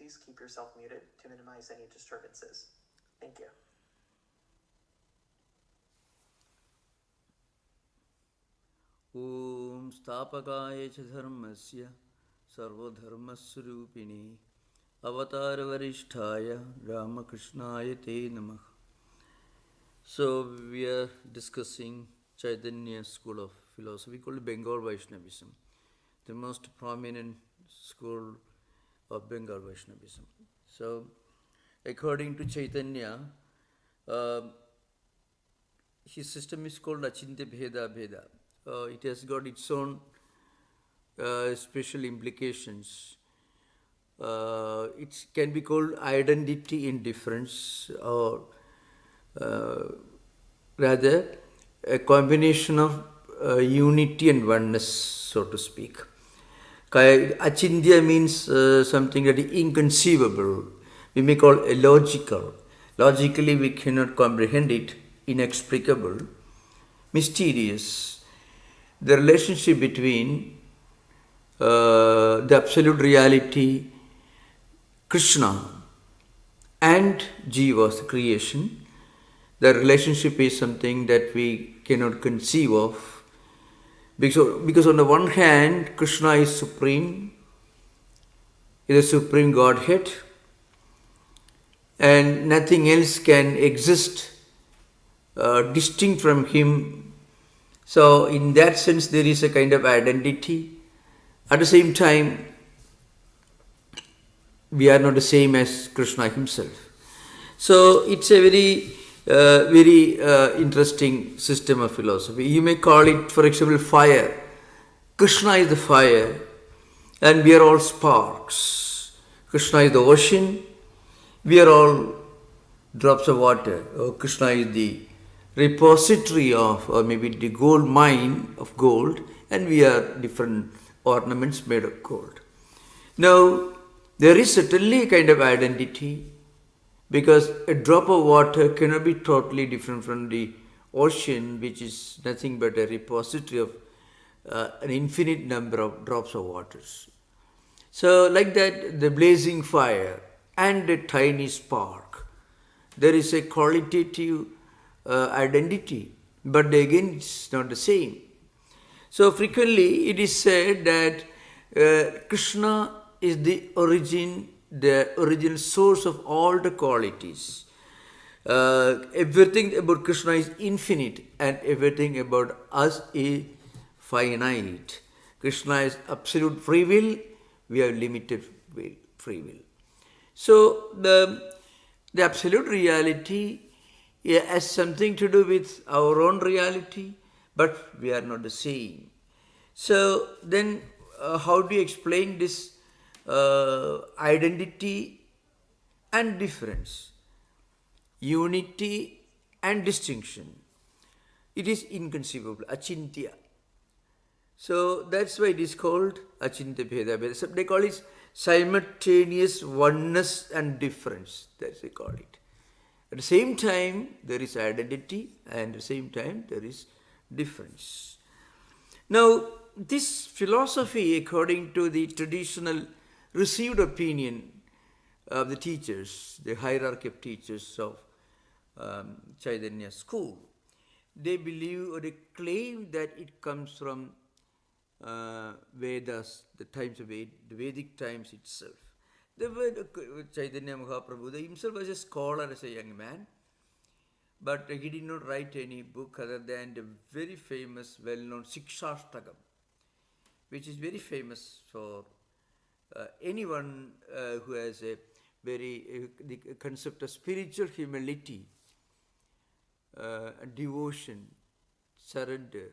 please keep yourself muted to minimize any disturbances. Thank you. Om Stapakaya cha dharmasya sarvadharmaswarupini avatar varishtaya Ramakrishnaya te namah. So we are discussing Chaitanya school of philosophy called Bengal Vaishnavism, the most prominent school of Bengal Vaishnavism. So according to Chaitanya, his system is called Achintya-bhedabheda. It has got its own special implications. It can be called identity in difference, or rather a combination of unity and oneness, so to speak. Achintya means something that is inconceivable. We may call illogical. Logically we cannot comprehend it, inexplicable, mysterious. The relationship between the absolute reality, Krishna, and Jiva's creation, the relationship is something that we cannot conceive of. Because on the one hand, Krishna is supreme, is a supreme Godhead, and nothing else can exist distinct from him. So in that sense there is a kind of identity. At the same time, we are not the same as Krishna himself. So it's a very interesting system of philosophy. You may call it, for example, fire. Krishna is the fire and we are all sparks. Krishna is the ocean, we are all drops of water. Krishna is the repository of, or maybe the gold mine of gold, and we are different ornaments made of gold. Now, there is certainly a kind of identity, because a drop of water cannot be totally different from the ocean, which is nothing but a repository of an infinite number of drops of waters. So like that, the blazing fire and a tiny spark, there is a qualitative identity, but again it's not the same. So frequently it is said that Krishna is the original source of all the qualities. Everything about Krishna is infinite and everything about us is finite. Krishna is absolute free will, we have limited free will. So the absolute reality has something to do with our own reality, but we are not the same. So then how do you explain this identity and difference, unity and distinction? It is inconceivable, achintya. So that's why it is called Achintya-bhedabheda. So they call it simultaneous oneness and difference. That's they call it. At the same time, there is identity, and at the same time, there is difference. Now, this philosophy, according to the traditional received opinion of the teachers, the hierarchy of teachers of Chaitanya school, they believe or they claim that it comes from Vedas, the times of the Vedic times itself. Chaitanya Mahaprabhu himself was a scholar as a young man, but he did not write any book other than the very famous, well-known Sikshastakam, which is very famous for anyone who has a the concept of spiritual humility, devotion, surrender.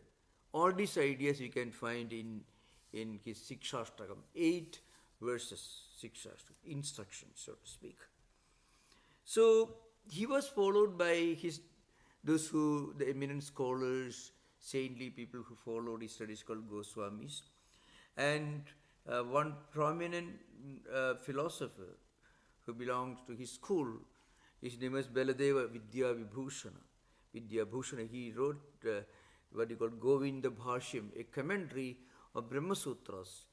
All these ideas you can find in his Sikshastakam, 8 verses, Sikshastakam, instructions, so to speak. So he was followed by the eminent scholars, saintly people who followed his studies called Goswamis. And one prominent philosopher who belongs to his school, his name is Baladeva Vidyabhushana. He wrote what he called Govinda Bhashyam, a commentary of Brahma Sutras,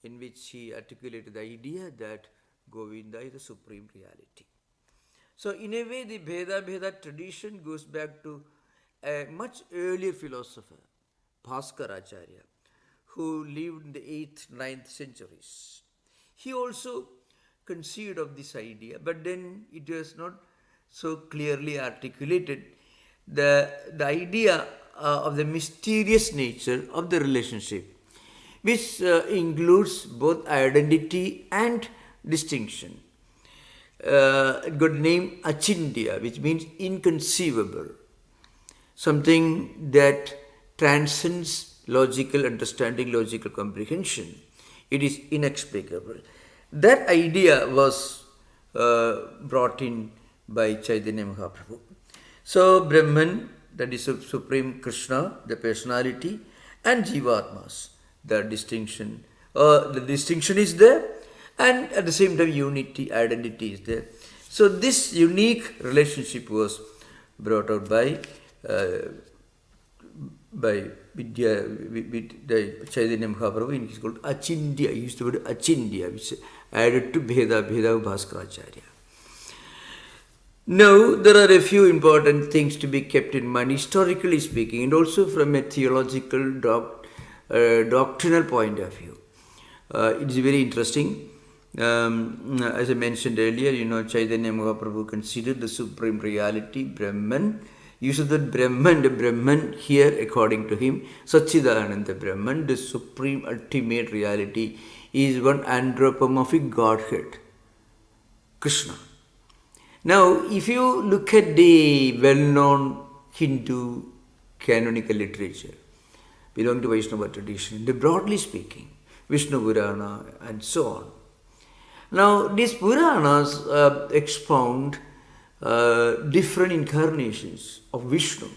in which he articulated the idea that Govinda is the supreme reality. So in a way, the Bheda tradition goes back to a much earlier philosopher, Bhaskaracharya, who lived in the 8th, 9th centuries. He also conceived of this idea, but then it was not so clearly articulated. The idea of the mysterious nature of the relationship, which includes both identity and distinction. It got name Achintya, which means inconceivable, something that transcends logical understanding, logical comprehension. It is inexplicable. That idea was brought in by Chaitanya Mahaprabhu. So Brahman, that is Supreme Krishna, the personality, and Jivatmas, the distinction. The distinction is there, and at the same time unity, identity is there. So this unique relationship was brought out by Vidya, with the Chaitanya Mahaprabhu, and it's called Achintya. He used the word Achintya, which is added to Bheda Bhaskaracharya. Now, there are a few important things to be kept in mind, historically speaking, and also from a theological, doctrinal point of view. It is very interesting. As I mentioned earlier, Chaitanya Mahaprabhu considered the supreme reality, Brahman. Uses the Brahman here, according to him, Satchidananda Brahman, the supreme ultimate reality, is one anthropomorphic Godhead, Krishna. Now, if you look at the well-known Hindu canonical literature belonging to Vaishnava tradition, broadly speaking, Vishnu Purana and so on. Now, these Puranas expound different incarnations of Vishnu,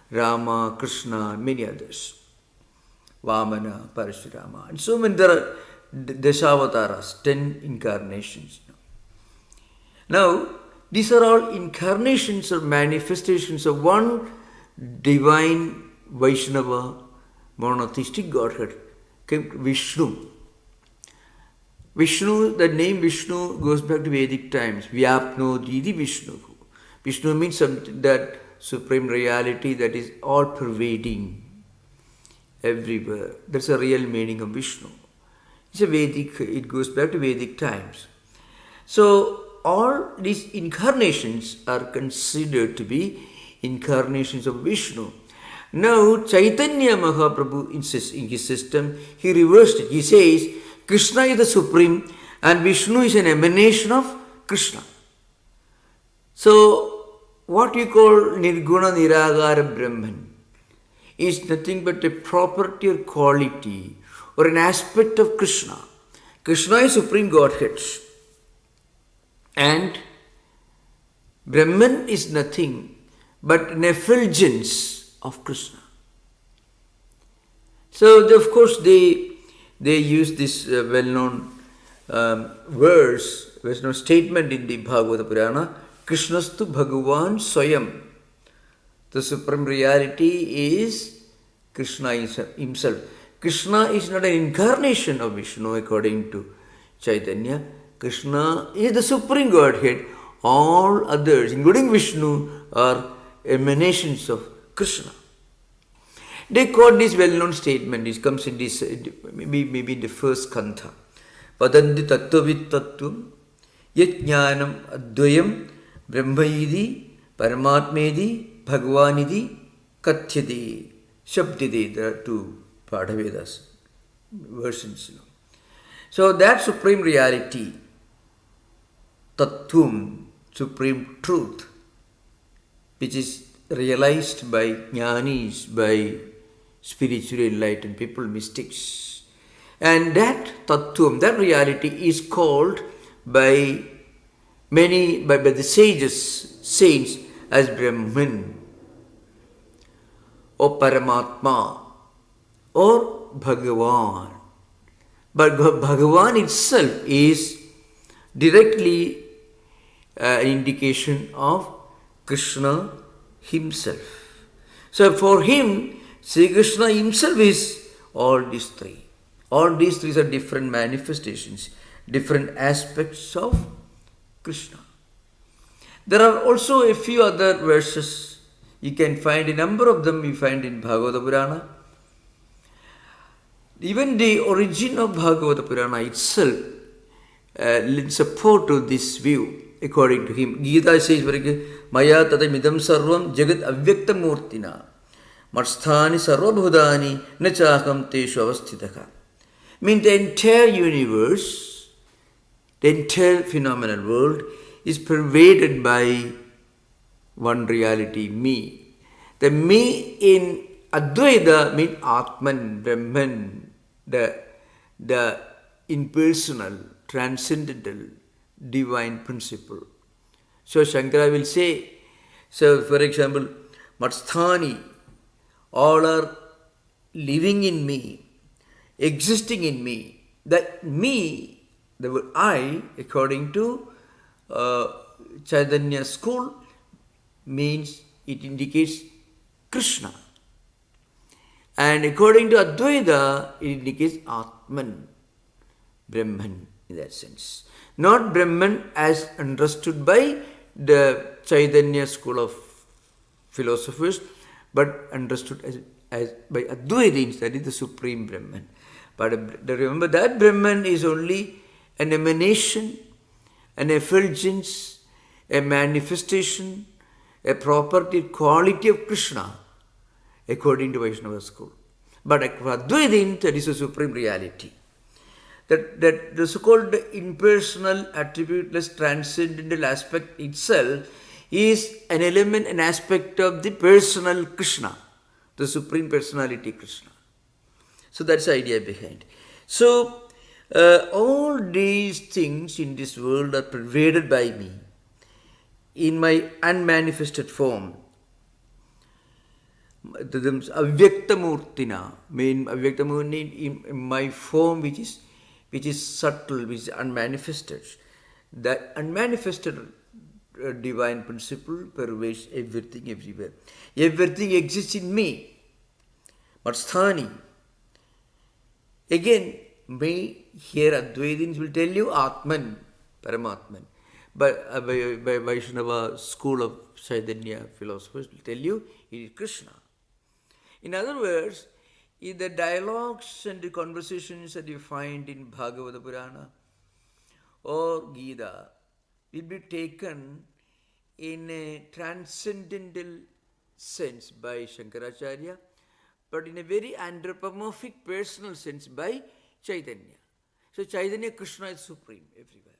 Rama, Krishna, many others, Vamana, Parashurama, and so many. There are Dashavataras, 10 incarnations. Now, these are all incarnations or manifestations of one divine Vaishnava monotheistic Godhead, Vishnu. Vishnu, the name Vishnu goes back to Vedic times. Vyapno Didi Vishnu. Vishnu means something, that supreme reality that is all pervading everywhere. That's a real meaning of Vishnu. It's a Vedic, it goes back to Vedic times. So all these incarnations are considered to be incarnations of Vishnu. Now Chaitanya Mahaprabhu in his system, he reversed it. He says Krishna is the supreme and Vishnu is an emanation of Krishna. So what we call Nirguna Niragara Brahman is nothing but a property or quality or an aspect of Krishna. Krishna is supreme Godhead. And Brahman is nothing but an effulgence of Krishna. So, of course, they use this well-known verse, well-known statement in the Bhagavata Purana, Krishnastu Bhagavan Swayam. The supreme reality is Krishna himself. Krishna is not an incarnation of Vishnu according to Chaitanya. Krishna is the supreme Godhead. All others, including Vishnu, are emanations of Krishna. They quote this well-known statement. It comes in this, maybe in the first kantha. Vadanti tattvavid tattvam yat jnanam advayam brahmayidi paramatmedi bhagavanidi kathyadi shabdidi. There are two Padhavedas versions. So that supreme reality, Tattvam, supreme truth, which is realized by jnanis, by spiritually enlightened people, mystics. And that Tattvam, that reality is called by many, by the sages, saints, as Brahman, or Paramatma, or Bhagavan. But Bhagavan itself is directly an indication of Krishna himself. So for him, Sri Krishna himself is all these three. All these three are different manifestations. different aspects of Krishna. There are also a few other verses. You can find a number of them you find in Bhagavata Purana. Even the origin of Bhagavata Purana itself lends support to this view, according to him. Gita says, Maya tatamidam sarvam jagat avyakta murtina marsthani sarvabhudani nachakam teshu avasthitaka. Means the entire universe, the entire phenomenal world is pervaded by one reality, me. The me in Advaita means Atman, Brahman, the impersonal, transcendental, divine principle. So Shankara will say, so for example, Matsthani, all are living in me, existing in me. That me, the word I, according to Chaitanya school, means it indicates Krishna. And according to Advaita, it indicates Atman, Brahman in that sense. Not Brahman as understood by the Chaitanya school of philosophers, but understood as by Advaitins, that is the supreme Brahman. But remember that Brahman is only an emanation, an effulgence, a manifestation, a property, quality of Krishna, according to Vaishnava school. But for Advaitins, that is a supreme reality. That the so-called impersonal, attributeless, transcendental aspect itself is an element, an aspect of the personal Krishna, the supreme personality Krishna. So that's the idea behind. So all these things in this world are pervaded by me in my unmanifested form. Avyakta murtina, mean avyakta murti in my form which is subtle, which is unmanifested. That unmanifested divine principle pervades everything everywhere. Everything exists in me. Matsthani. Again, me here Advaitins will tell you Atman, Paramatman. But by Vaishnava school of Chaitanya philosophers will tell you it is Krishna. In other words, in the dialogues and the conversations that you find in Bhagavata Purana or Gita will be taken in a transcendental sense by Shankaracharya, but in a very anthropomorphic personal sense by Chaitanya. So Chaitanya Krishna is supreme everywhere.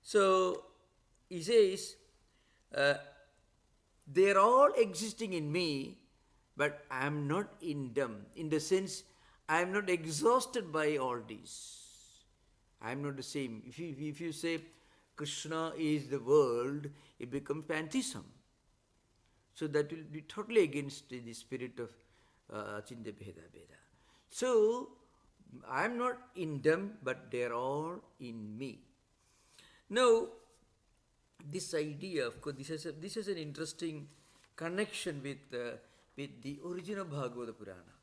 So he says, they are all existing in me, but I am not in them. In the sense, I am not exhausted by all these. I am not the same. If you say Krishna is the world, it becomes pantheism. So that will be totally against the spirit of Achintya-bhedabheda. So I am not in them, but they are all in me. Now, this idea, of course, this is an interesting connection with the original Bhagavata Purana.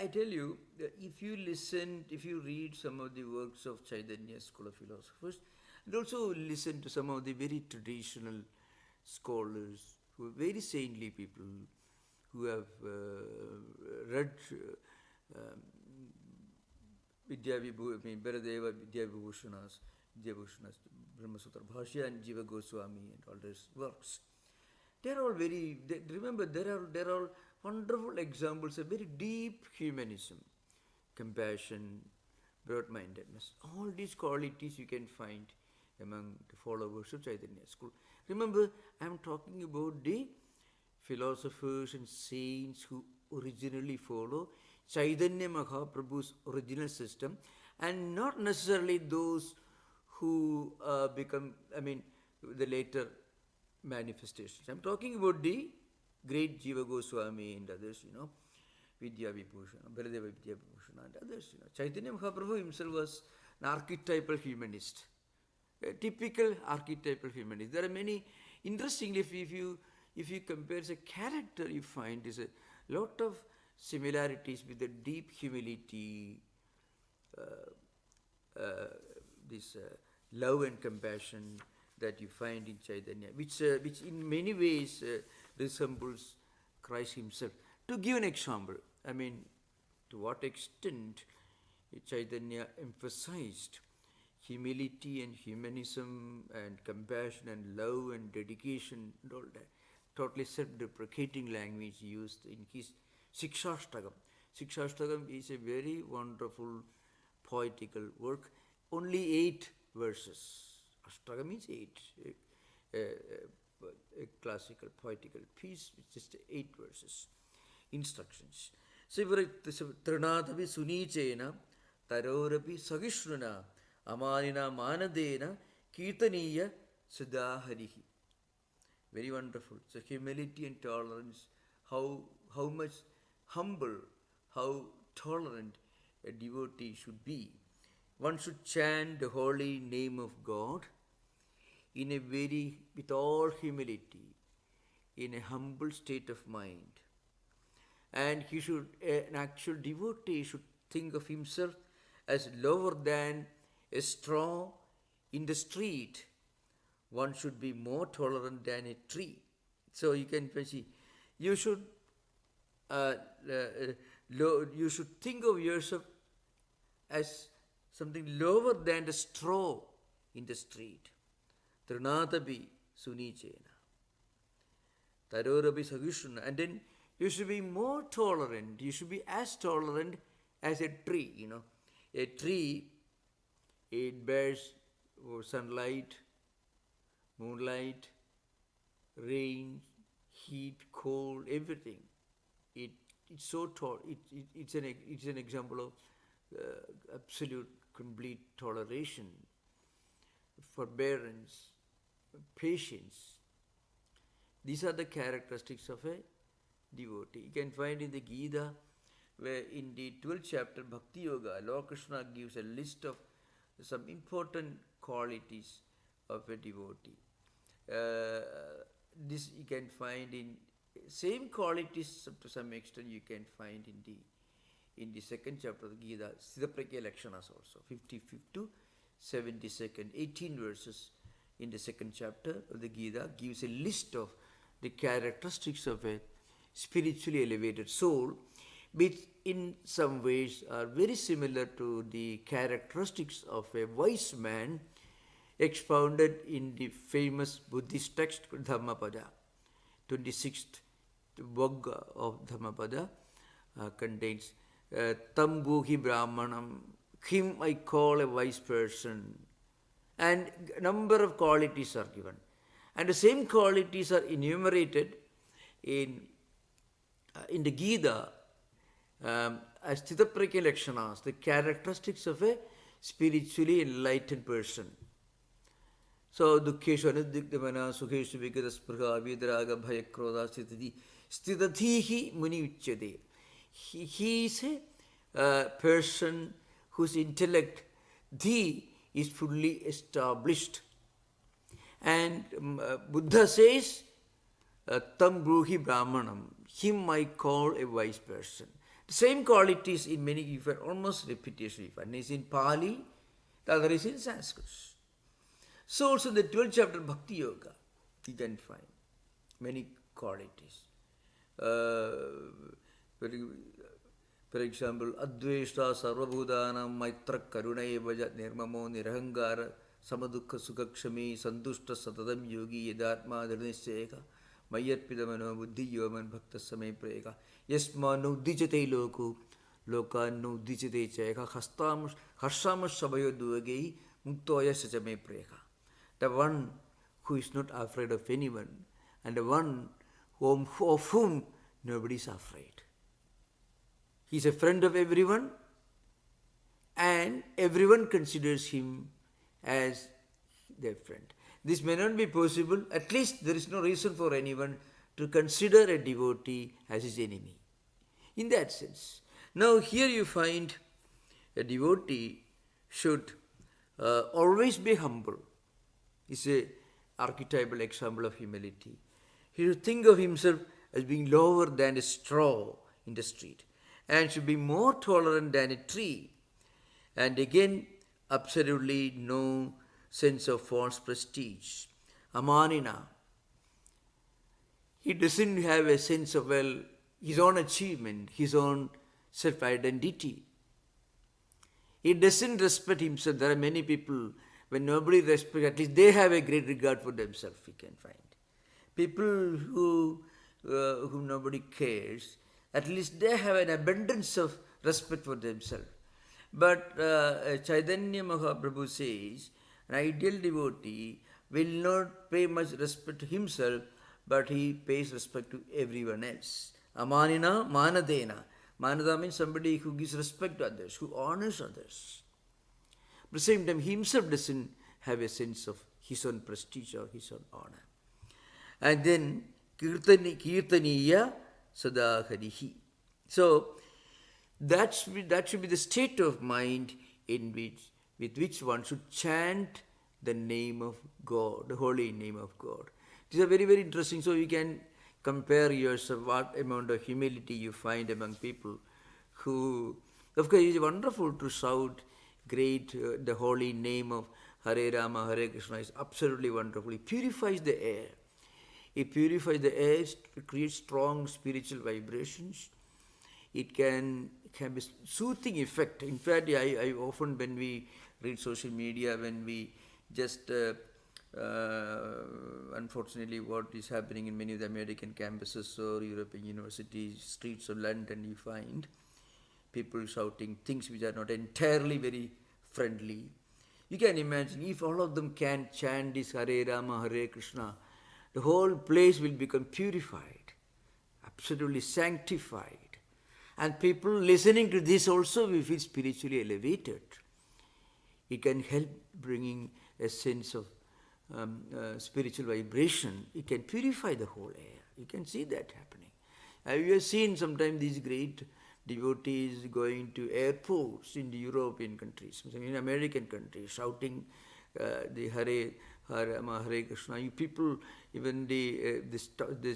I tell you, if you read some of the works of Chaitanya school of philosophers, and also listen to some of the very traditional scholars, who are very saintly people, who have read Bharadeva Vidyabhushana's Brahmasutra Bhashya and Jiva Goswami and all these works. Remember, there are wonderful examples of very deep humanism, compassion, broad-mindedness. All these qualities you can find among the followers of Chaitanya school. Remember, I am talking about the philosophers and saints who originally follow Chaitanya Mahaprabhu's original system, and not necessarily those who become, the later manifestations. I am talking about the great Jiva Goswami and others, Vidyabhushana, Bharadeva Vidyabhushana and others. Chaitanya Mahaprabhu himself was an archetypal humanist, a typical archetypal humanist. There are many, interestingly, if you compare the character, you find is a lot of similarities with the deep humility, this love and compassion that you find in Chaitanya, which in many ways resembles Christ himself. To give an example, I mean, to what extent Chaitanya emphasized humility and humanism and compassion and love and dedication and all that. Totally self-deprecating language used in his Shikshastakam. Shikshastakam is a very wonderful poetical work, only 8 verses. Ashtaka means 8, a classical poetical piece with just 8 verses, instructions. So, Trinadavi Sunichena, Tarorapi Sagishruna, Amanina Manadena, Kirtaniya Siddhaharihi. Very wonderful. So humility and tolerance, how much humble, how tolerant a devotee should be. One should chant the holy name of God with all humility, in a humble state of mind. And an actual devotee should think of himself as lower than a straw in the street. One should be more tolerant than a tree. So you can see, you should think of yourself as something lower than the straw in the street. Trinatabi Sunichena. Tarorabi Sagishruna. And then you should be more tolerant. You should be as tolerant as a tree. A tree, it bears sunlight, moonlight, rain, heat, cold, everything. It's so tall. It's an example of absolute, complete toleration, forbearance, patience. These are the characteristics of a devotee. You can find in the Gita, where in the 12th chapter, Bhakti Yoga, Lord Krishna gives a list of some important qualities of a devotee. This you can find in same qualities to some extent you can find in the 2nd chapter of the Gita, Siddhaprakya Lakshanas also, 55 to 72nd, 18 verses in the 2nd chapter of the Gita gives a list of the characteristics of a spiritually elevated soul, which in some ways are very similar to the characteristics of a wise man expounded in the famous Buddhist text Dhammapada. 26th book of Dhammapada contains Tambuhi Brahmanam, him I call a wise person, and a number of qualities are given. And the same qualities are enumerated in the Gita as Sthitaprakya Lakshanas, the characteristics of a spiritually enlightened person. So, Dukkeshu Anudikdamana, Sukheshu Vikadaspurha, Vidraga, Bhayakroda, Stitatihi Muni Uchyade. He is a person whose intellect, is fully established. And Buddha says, Tam Bruhi Brahmanam, him I call a wise person. The same qualities in many, you find almost repetition. One is in Pali, the other is in Sanskrit. So also the 12th chapter Bhakti Yoga, you can find many qualities. For example, Adveshta Sarvabhudanam Maitra Karunaya Vaja Nirmamo Nirahangara Samadukha Sukakshami Santushta Satadam Yogi Yadatma Dharniseka Mayatpidamano Buddhi Yoman Bhakta Same Preka Yasma no Dijate Loku Loka no Dijate Cheka Harsama Sabayo Duagei Muktoya Sachame Preka. The one who is not afraid of anyone, and the one of whom nobody is afraid. He is a friend of everyone, and everyone considers him as their friend. This may not be possible, at least there is no reason for anyone to consider a devotee as his enemy. In that sense. Now here you find a devotee should always be humble. It's an archetypal example of humility. He should think of himself as being lower than a straw in the street, and should be more tolerant than a tree. And again, absolutely no sense of false prestige. Amanina, he doesn't have a sense of, well, his own achievement, his own self-identity. He doesn't respect himself. There are many people, when nobody respects, at least they have a great regard for themselves, we can find. People whom nobody cares, at least they have an abundance of respect for themselves. But Chaitanya Mahaprabhu says, an ideal devotee will not pay much respect to himself, but he pays respect to everyone else. Amanina manadena. Manada means somebody who gives respect to others, who honors others. At the same time, he himself doesn't have a sense of his own prestige or his own honor. And then, kirtaniya sadaharihi. So, that should be the state of mind with which one should chant the name of God, the holy name of God. These are very, very interesting. So you can compare yourself, what amount of humility you find among people who, of course, it is wonderful to shout the holy name of Hare Rama, Hare Krishna is absolutely wonderful. It purifies the air. It purifies the air, it creates strong spiritual vibrations. It can be soothing effect. In fact, I often, when we read social media, when we just unfortunately what is happening in many of the American campuses or European universities, streets of London, you find people shouting things which are not entirely very friendly. You can imagine if all of them can chant this Hare Rama, Hare Krishna, the whole place will become purified, absolutely sanctified. And people listening to this also will feel spiritually elevated. It can help bringing a sense of spiritual vibration. It can purify the whole air. You can see that happening. You have seen sometimes these great devotees going to airports in the European countries, in American countries, shouting the Hare Rama, Hare Krishna. You people, even the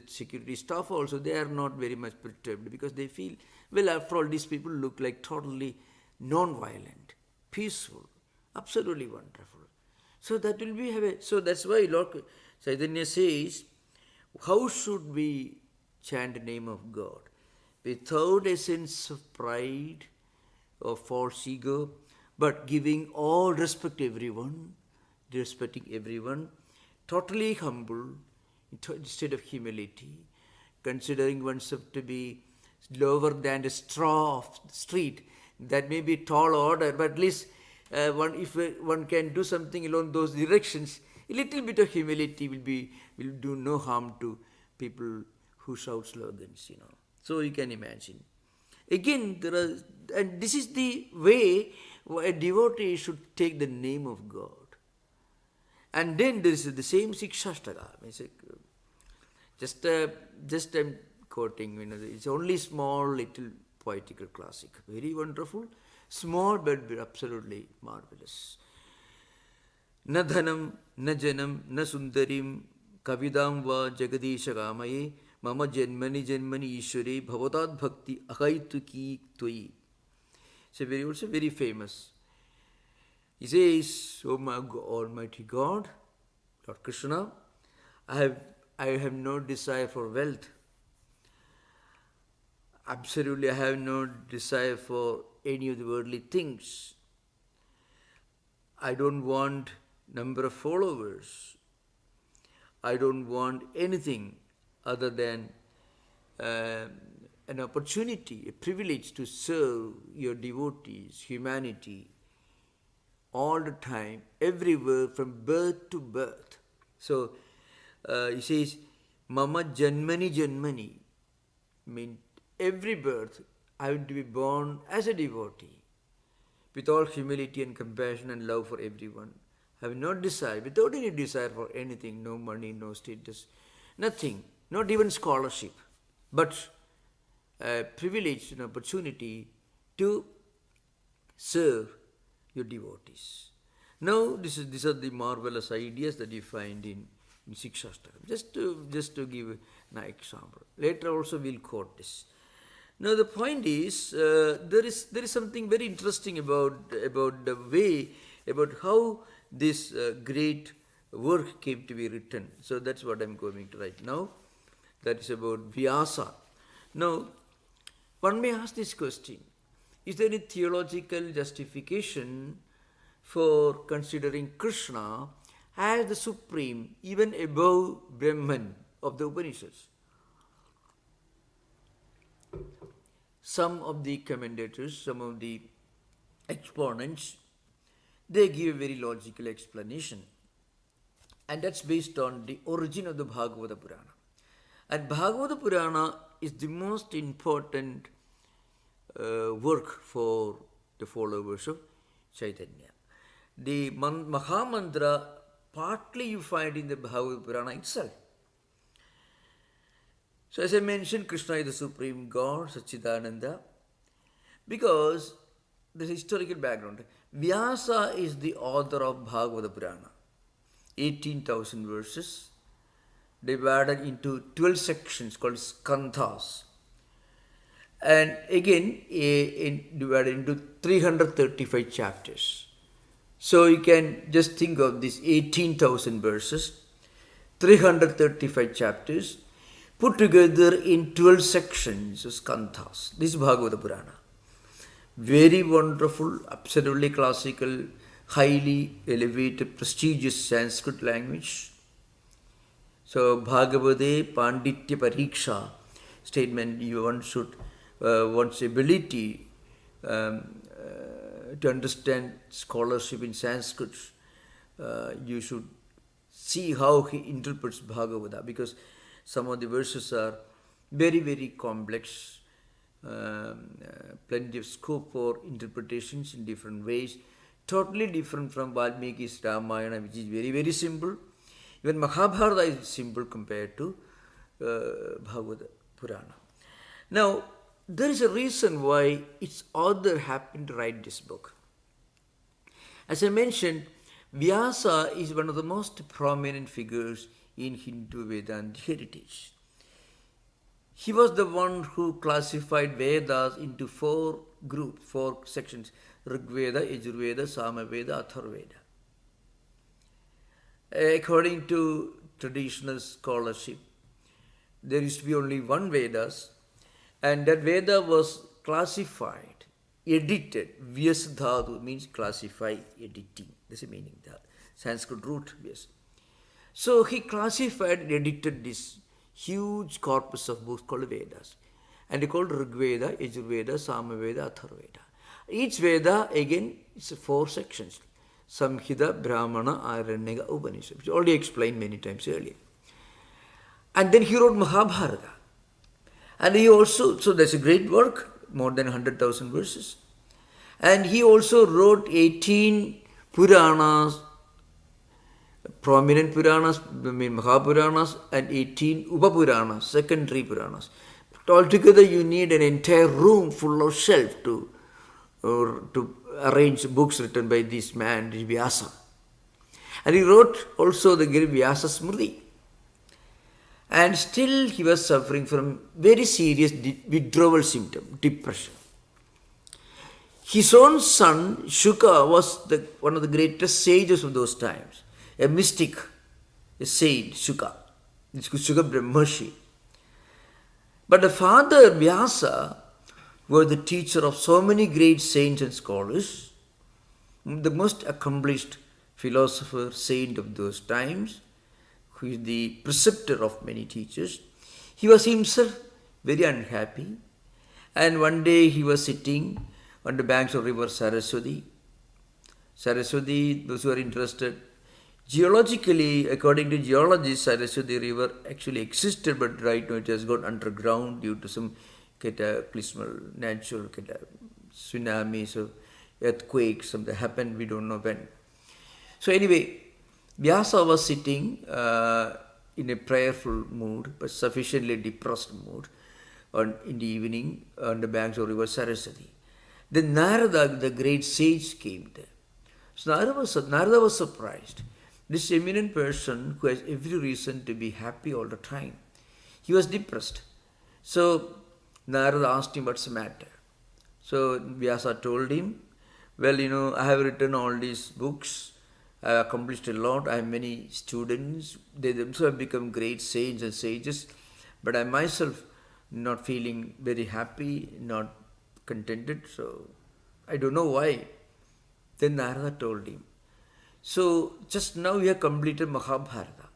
security staff also, they are not very much perturbed because they feel, well, after all, these people look like totally non-violent, peaceful, absolutely wonderful. So that will be so that's why Lord Chaitanya says, how should we chant the name of God? Without a sense of pride or false ego, but giving all respect to everyone, respecting everyone, totally humble, instead of humility, considering oneself to be lower than the straw of the street. That may be tall order, but at least if one can do something along those directions, a little bit of humility will do no harm to people who shout slogans, So you can imagine. Again, and this is the way a devotee should take the name of God. And then there is the same Sikshashtaka. Just I'm quoting, it's only small little poetical classic. Very wonderful. Small but absolutely marvelous. Na dhanam, na janam, na sundarim, kavidam va jagadisha kamaye, mama janmani ishwari, bhavatad bhakti akaituki tvai. It's also very famous. He says, "O my Almighty God, Lord Krishna, I have no desire for wealth. Absolutely, I have no desire for any of the worldly things. I don't want number of followers. I don't want anything other than an opportunity, a privilege to serve your devotees, humanity, all the time, everywhere, from birth to birth." So he says, "Mama janmani," means every birth I want to be born as a devotee, with all humility and compassion and love for everyone. I have no desire, without any desire for anything, no money, no status, nothing, not even scholarship, but a privilege and opportunity to serve your devotees. Now, these are the marvelous ideas that you find in Sikshastakam. Just to give an example. Later also we'll quote this. Now the point is, there is something very interesting about the way about how this great work came to be written. So that's what I'm going to write now. That is about Vyasa. Now, one may ask this question: is there any theological justification for considering Krishna as the supreme, even above Brahman of the Upanishads? Some of the commentators, some of the exponents, they give a very logical explanation. And that's based on the origin of the Bhagavata Purana. And Bhagavata Purana is the most important work for the followers of Chaitanya. The Mahamantra, partly you find in the Bhagavata Purana itself. So as I mentioned, Krishna is the Supreme God, Satchidananda, because the historical background. Vyasa is the author of Bhagavata Purana, 18,000 verses, divided into 12 sections called skandhas, and again divided into 335 chapters. So you can just think of this 18,000 verses, 335 chapters, put together in 12 sections, skandhas. This is Bhagavata Purana. Very wonderful, absolutely classical, highly elevated, prestigious Sanskrit language. So Bhagavate Panditya Pariksha statement, one should, one's ability to understand scholarship in Sanskrit, you should see how he interprets Bhagavata, because some of the verses are very, very complex, plenty of scope for interpretations in different ways, totally different from Valmiki's Ramayana, which is very, very simple. Even Mahabharata is simple compared to Bhagavata Purana. Now, there is a reason why its author happened to write this book. As I mentioned, Vyasa is one of the most prominent figures in Hindu Vedanta heritage. He was the one who classified Vedas into 4 groups, 4 sections: Rigveda, Yajurveda, Samaveda, Atharveda. According to traditional scholarship, there used to be only one Vedas, and that Veda was classified, edited. Vyasadhatu means classify, editing. That's the meaning, the Sanskrit root, Vyas. So he classified and edited this huge corpus of books called Vedas. And they called Rigveda, Yajurveda, Samaveda, Atharveda. Each Veda, again, is 4 sections: Samhita, Brahmana, Aranyaka, Upanishad, which I already explained many times earlier. And then he wrote Mahabharata. And he also, so that's a great work, more than 100,000 verses. And he also wrote 18 Puranas, prominent Puranas, Mahapuranas, and 18 Upapuranas, secondary Puranas. But altogether you need an entire room full of shelf to arrange books written by this man, Vyasa. And he wrote also the great Vyasa Smriti. And still he was suffering from very serious withdrawal symptom, depression. His own son, Shuka, was one of the greatest sages of those times, a mystic, a saint, Shuka. It's Shuka Brahmarshi. But the father, Vyasa, was the teacher of so many great saints and scholars, the most accomplished philosopher, saint of those times, who is the preceptor of many teachers. He was himself very unhappy, and one day he was sitting on the banks of river Saraswati. Saraswati, those who are interested, geologically, according to geologists, Saraswati river actually existed, but right now it has gone underground due to some cataclysmal, natural tsunamis or earthquakes, something happened, we don't know when. So anyway, Vyasa was sitting in a prayerful mood, but sufficiently depressed mood, in the evening on the banks of river Saraswati. Then Narada, the great sage, came there. So Narada was surprised. This eminent person who has every reason to be happy all the time, he was depressed. So Narada asked him, what's the matter? So Vyasa told him, Well, I have written all these books. I have accomplished a lot. I have many students. They themselves have become great saints and sages. But I myself not feeling very happy, not contented. So I don't know why. Then Narada told him. So just now we have completed Mahabharata.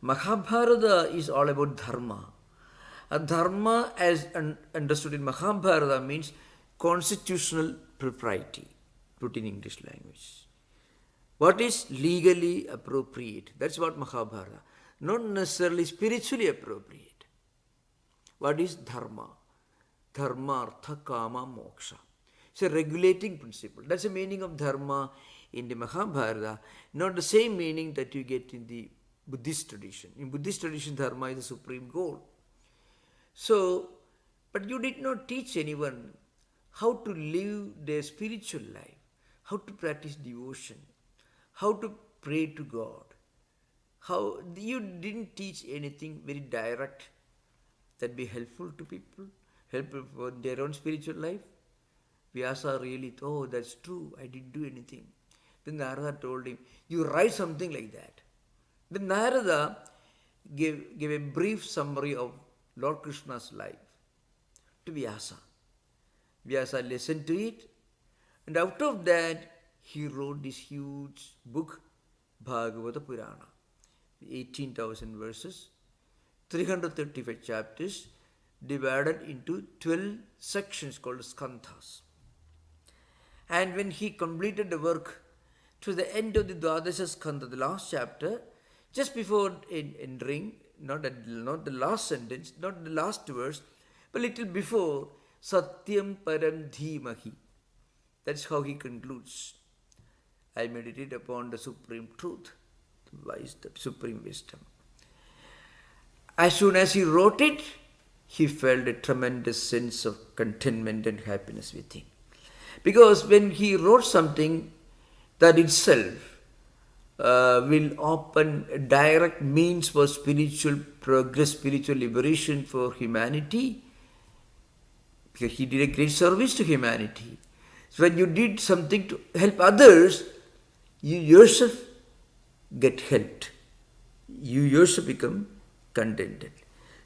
Mahabharata is all about dharma. A dharma, as understood in Mahabharata, means constitutional propriety, put in English language. What is legally appropriate? That's what Mahabharata. Not necessarily spiritually appropriate. What is dharma? Dharma, artha, kama, moksha. It's a regulating principle. That's the meaning of dharma in the Mahabharata, not the same meaning that you get in the Buddhist tradition. In Buddhist tradition, dharma is the supreme goal. So, but you did not teach anyone how to live their spiritual life, how to practice devotion, how to pray to God. How you didn't teach anything very direct that be helpful to people, helpful for their own spiritual life. Vyasa really thought, oh, that's true, I didn't do anything. Then Narada told him, you write something like that. Then Narada gave a brief summary of Lord Krishna's life to Vyasa. Vyasa listened to it, and out of that he wrote this huge book, Bhagavata Purana. 18,000 verses, 335 chapters, divided into 12 sections called skandhas. And when he completed the work, to the end of the Dwadasha Skandha, the last chapter, just before entering, not the last sentence, not the last verse, but little before, Satyam Param Dhimahi. That's how he concludes. I meditate upon the supreme truth, the supreme wisdom. As soon as he wrote it, he felt a tremendous sense of contentment and happiness within. Because when he wrote something, that itself will open a direct means for spiritual progress, spiritual liberation for humanity, because he did a great service to humanity. So when you did something to help others, you yourself get helped. You yourself become contented.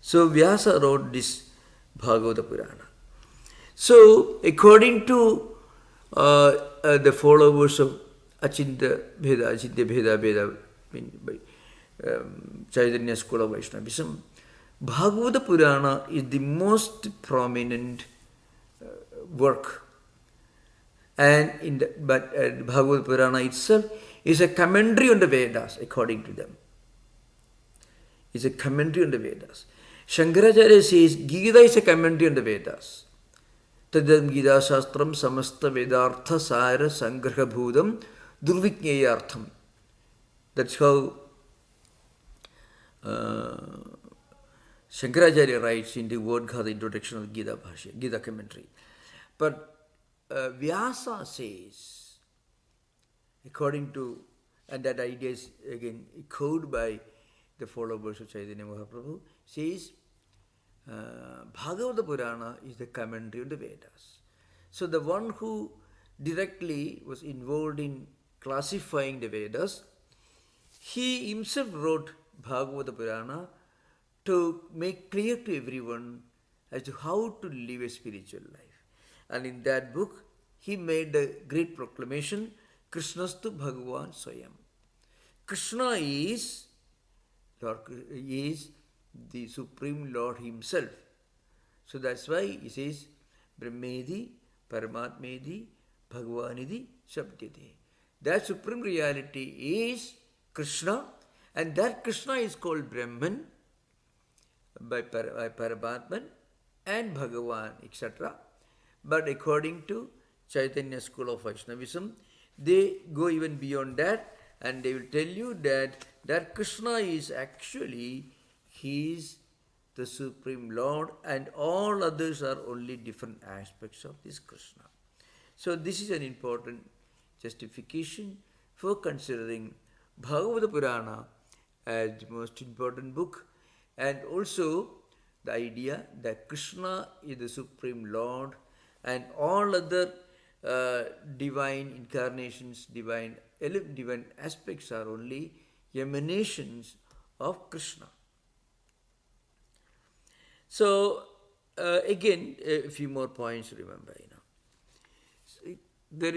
So Vyasa wrote this Bhagavata Purana. So according to the followers of Achintya-bhedabheda, by Chaitanya school of Vaishnavism, Bhagavata Purana is the most prominent work. And Bhagavata Purana itself is a commentary on the Vedas, according to them. It's a commentary on the Vedas. Shankaracharya says Gita is a commentary on the Vedas. Tadam Gita Shastram Samasta Vedartha Sara Sangraha Bhudam Durviknyayartham. That's how Shankaracharya writes in the Word Gatha introduction of Gita Bhashya, Gita commentary. But Vyasa says, according to, and that idea is again echoed by the followers of Chaitanya Mahaprabhu, says Bhagavata Purana is the commentary on the Vedas. So the one who directly was involved in classifying the Vedas, he himself wrote Bhagavata Purana to make clear to everyone as to how to live a spiritual life. And in that book, he made a great proclamation, Krishnastu Bhagavan Swayam. Krishna is the Supreme Lord Himself. So that's why he says, Brahmedi, Paramatmedi, Bhagavanidi, Shabdyate. That Supreme Reality is Krishna, and that Krishna is called Brahman by Paramatman and Bhagavan, etc. But according to Chaitanya school of Vaishnavism, they go even beyond that, and they will tell you that Krishna is actually, He is the Supreme Lord, and all others are only different aspects of this Krishna. So this is an important justification for considering Bhagavata Purana as the most important book, and also the idea that Krishna is the Supreme Lord and all other divine incarnations, divine aspects are only emanations of Krishna. So again, a few more points to remember. There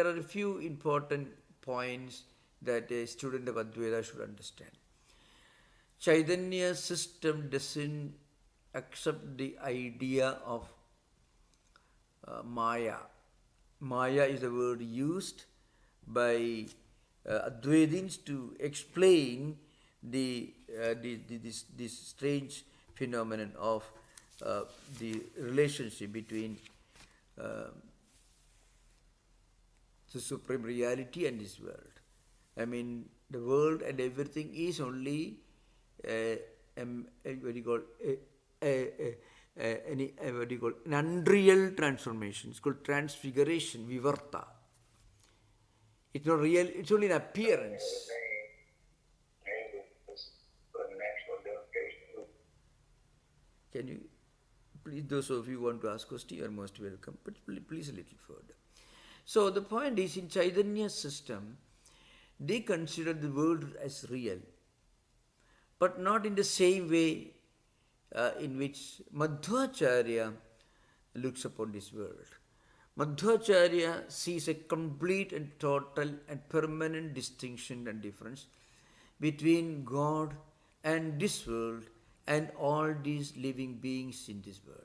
are a few important points that a student of Advaita should understand. Chaitanya's system doesn't accept the idea of Maya. Maya is the word used by Advaitins to explain this strange phenomenon of the relationship between the supreme reality and this world. I mean, the world and everything is only an unreal transformation. It's called transfiguration, vivarta. It's not real, it's only an appearance. Can you, please, those of you who want to ask questions, you are most welcome, but please a little further. So the point is, in Chaitanya's system, they consider the world as real, but not in the same way in which Madhvacharya looks upon this world. Madhvacharya sees a complete and total and permanent distinction and difference between God and this world and all these living beings in this world.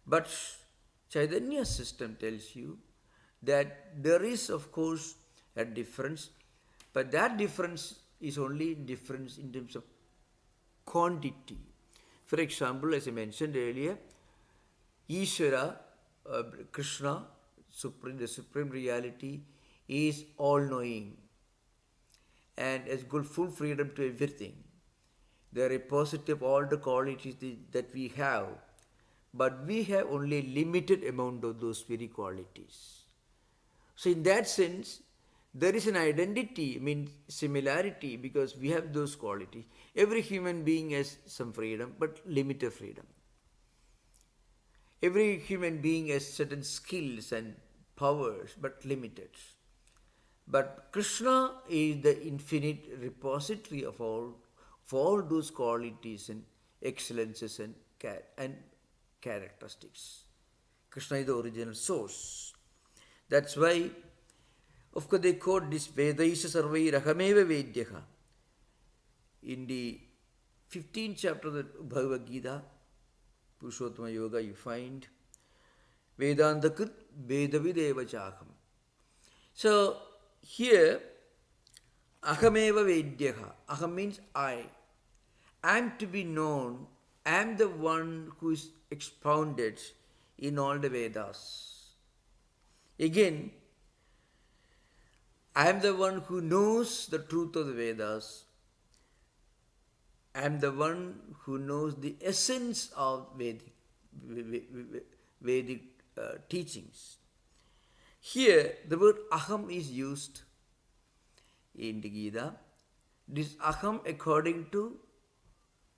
But Chaitanya's system tells you that there is, of course, a difference, but that difference is only difference in terms of quantity. For example, as I mentioned earlier, Ishvara, Krishna, the supreme reality, is all-knowing and has got full freedom to everything. They are a positive all the qualities that we have, but we have only a limited amount of those very qualities. So in that sense, there is an identity, similarity, because we have those qualities. Every human being has some freedom, but limited freedom. Every human being has certain skills and powers, but limited. But Krishna is the infinite repository of all those qualities and excellences and characteristics. Krishna is the original source. That's why, of course, they quote this Vedaisha Sarvai Rahameva Vedyaha. In the 15th chapter of the Bhagavad Gita, Purushottama Yoga, you find Vedanta Krit Vedavideva Chakam. So here, Ahameva Vedyaha. Aham means I. I am to be known. I am the one who is expounded in all the Vedas. Again, I am the one who knows the truth of the Vedas. I am the one who knows the essence of Vedic teachings. Here, the word aham is used in the Gita. This aham according to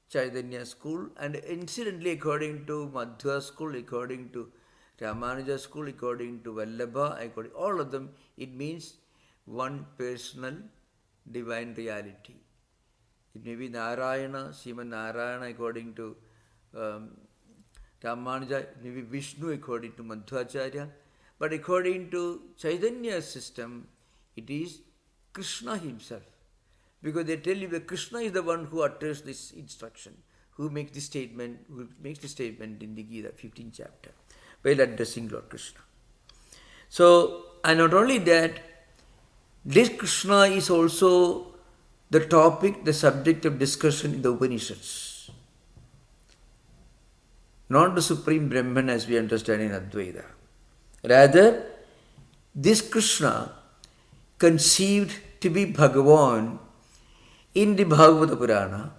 Chaitanya school, and incidentally according to Madhva school, according to Ramanuja school, according to Vallabha, all of them, it means one personal divine reality. It may be Narayana, Sriman Narayana according to Ramanuja, it may be Vishnu according to Madhvacharya, but according to Chaitanya's system, it is Krishna himself. Because they tell you that Krishna is the one who utters this instruction, who makes the statement in the Gita, 15th chapter, while addressing Lord Krishna. So, and not only that, this Krishna is also the topic, the subject of discussion in the Upanishads. Not the Supreme Brahman as we understand in Advaita. Rather, this Krishna conceived to be Bhagavan in the Bhagavata Purana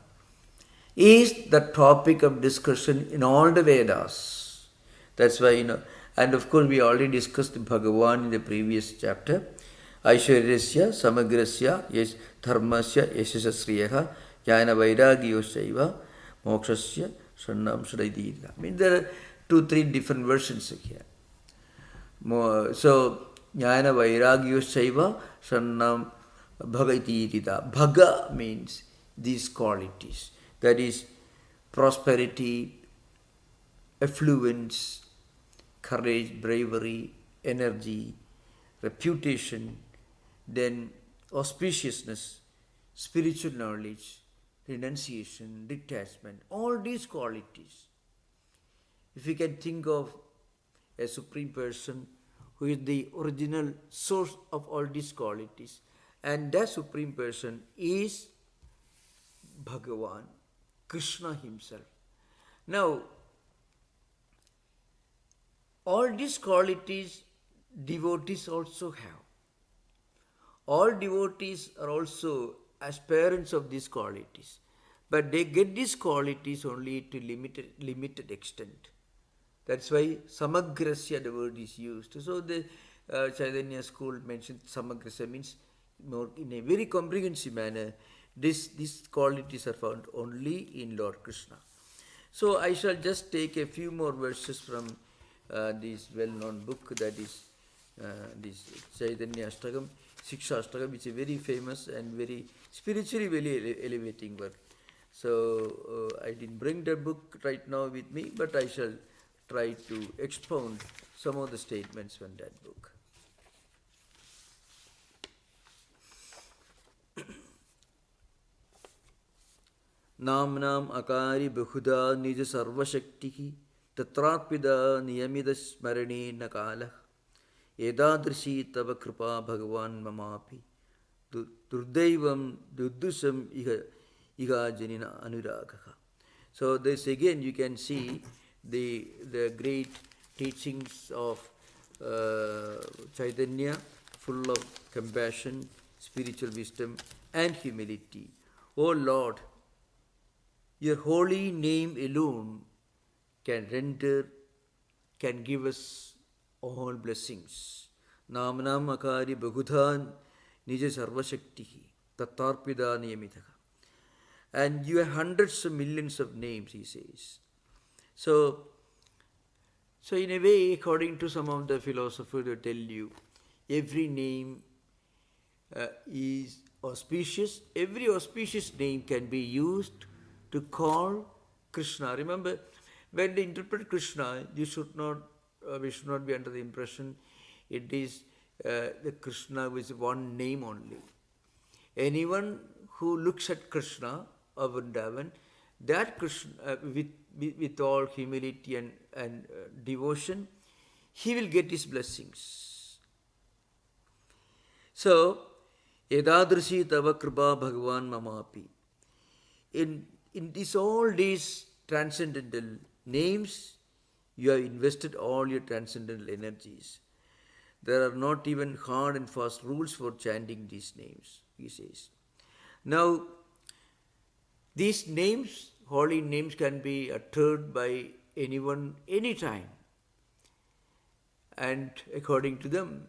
is the topic of discussion in all the Vedas. That's why, and of course we already discussed Bhagavan in the previous chapter. Aishwaryasya, Samagrasya, Yes Dharmasya, Yashasasriyaha, Jnana Vairagyoshaiva, Mokshasya, Sannam Shudaidira. two, three different versions here. So, Jnana Vairagyo Saiva Sannam Bhagati Rita. Bhaga means these qualities. That is prosperity, affluence, courage, bravery, energy, reputation, then auspiciousness, spiritual knowledge, renunciation, detachment, all these qualities. If you can think of a supreme person who is the original source of all these qualities, and that supreme person is Bhagavan, Krishna himself. Now, all these qualities devotees also have. All devotees are also aspirants of these qualities, but they get these qualities only to limited extent. That's why samagrasya, the word is used. So the Chaitanya school mentioned samagrasya means more in a very comprehensive manner. These qualities are found only in Lord Krishna. So I shall just take a few more verses from this well-known book, that is this Chaitanya Ashtakam, Shiksha Ashtakam, which is very famous and very spiritually very elevating work. So I didn't bring the book right now with me, but I shall try to expound some of the statements from that book. Namnam akari bahuda nija sarvashaktihi tatrapida niyamida smarane nakala edadrishi tava kripa bhagavan mamapi durdaivam durdusam iha janina anuragaha. So this again you can see the great teachings of Chaitanya, full of compassion, spiritual wisdom and humility. O Lord, your holy name alone can give us all blessings. Namnam akari bhagudhan nija sarvashaktihi tatarpida niyamitaha. And you have hundreds of millions of names, he says. So in a way, according to some of the philosophers, they tell you, every name is auspicious. Every auspicious name can be used to call Krishna. Remember, when they interpret Krishna, we should not be under the impression it is the Krishna with one name only. Anyone who looks at Krishna or Vrindavan, that Krishna with all humility and devotion, he will get his blessings. So, edadrishi tava kripa bhagavan mamapi. In all these transcendental names, you have invested all your transcendental energies. There are not even hard and fast rules for chanting these names, he says. Now, these names, holy names, can be uttered by anyone, anytime. And according to them,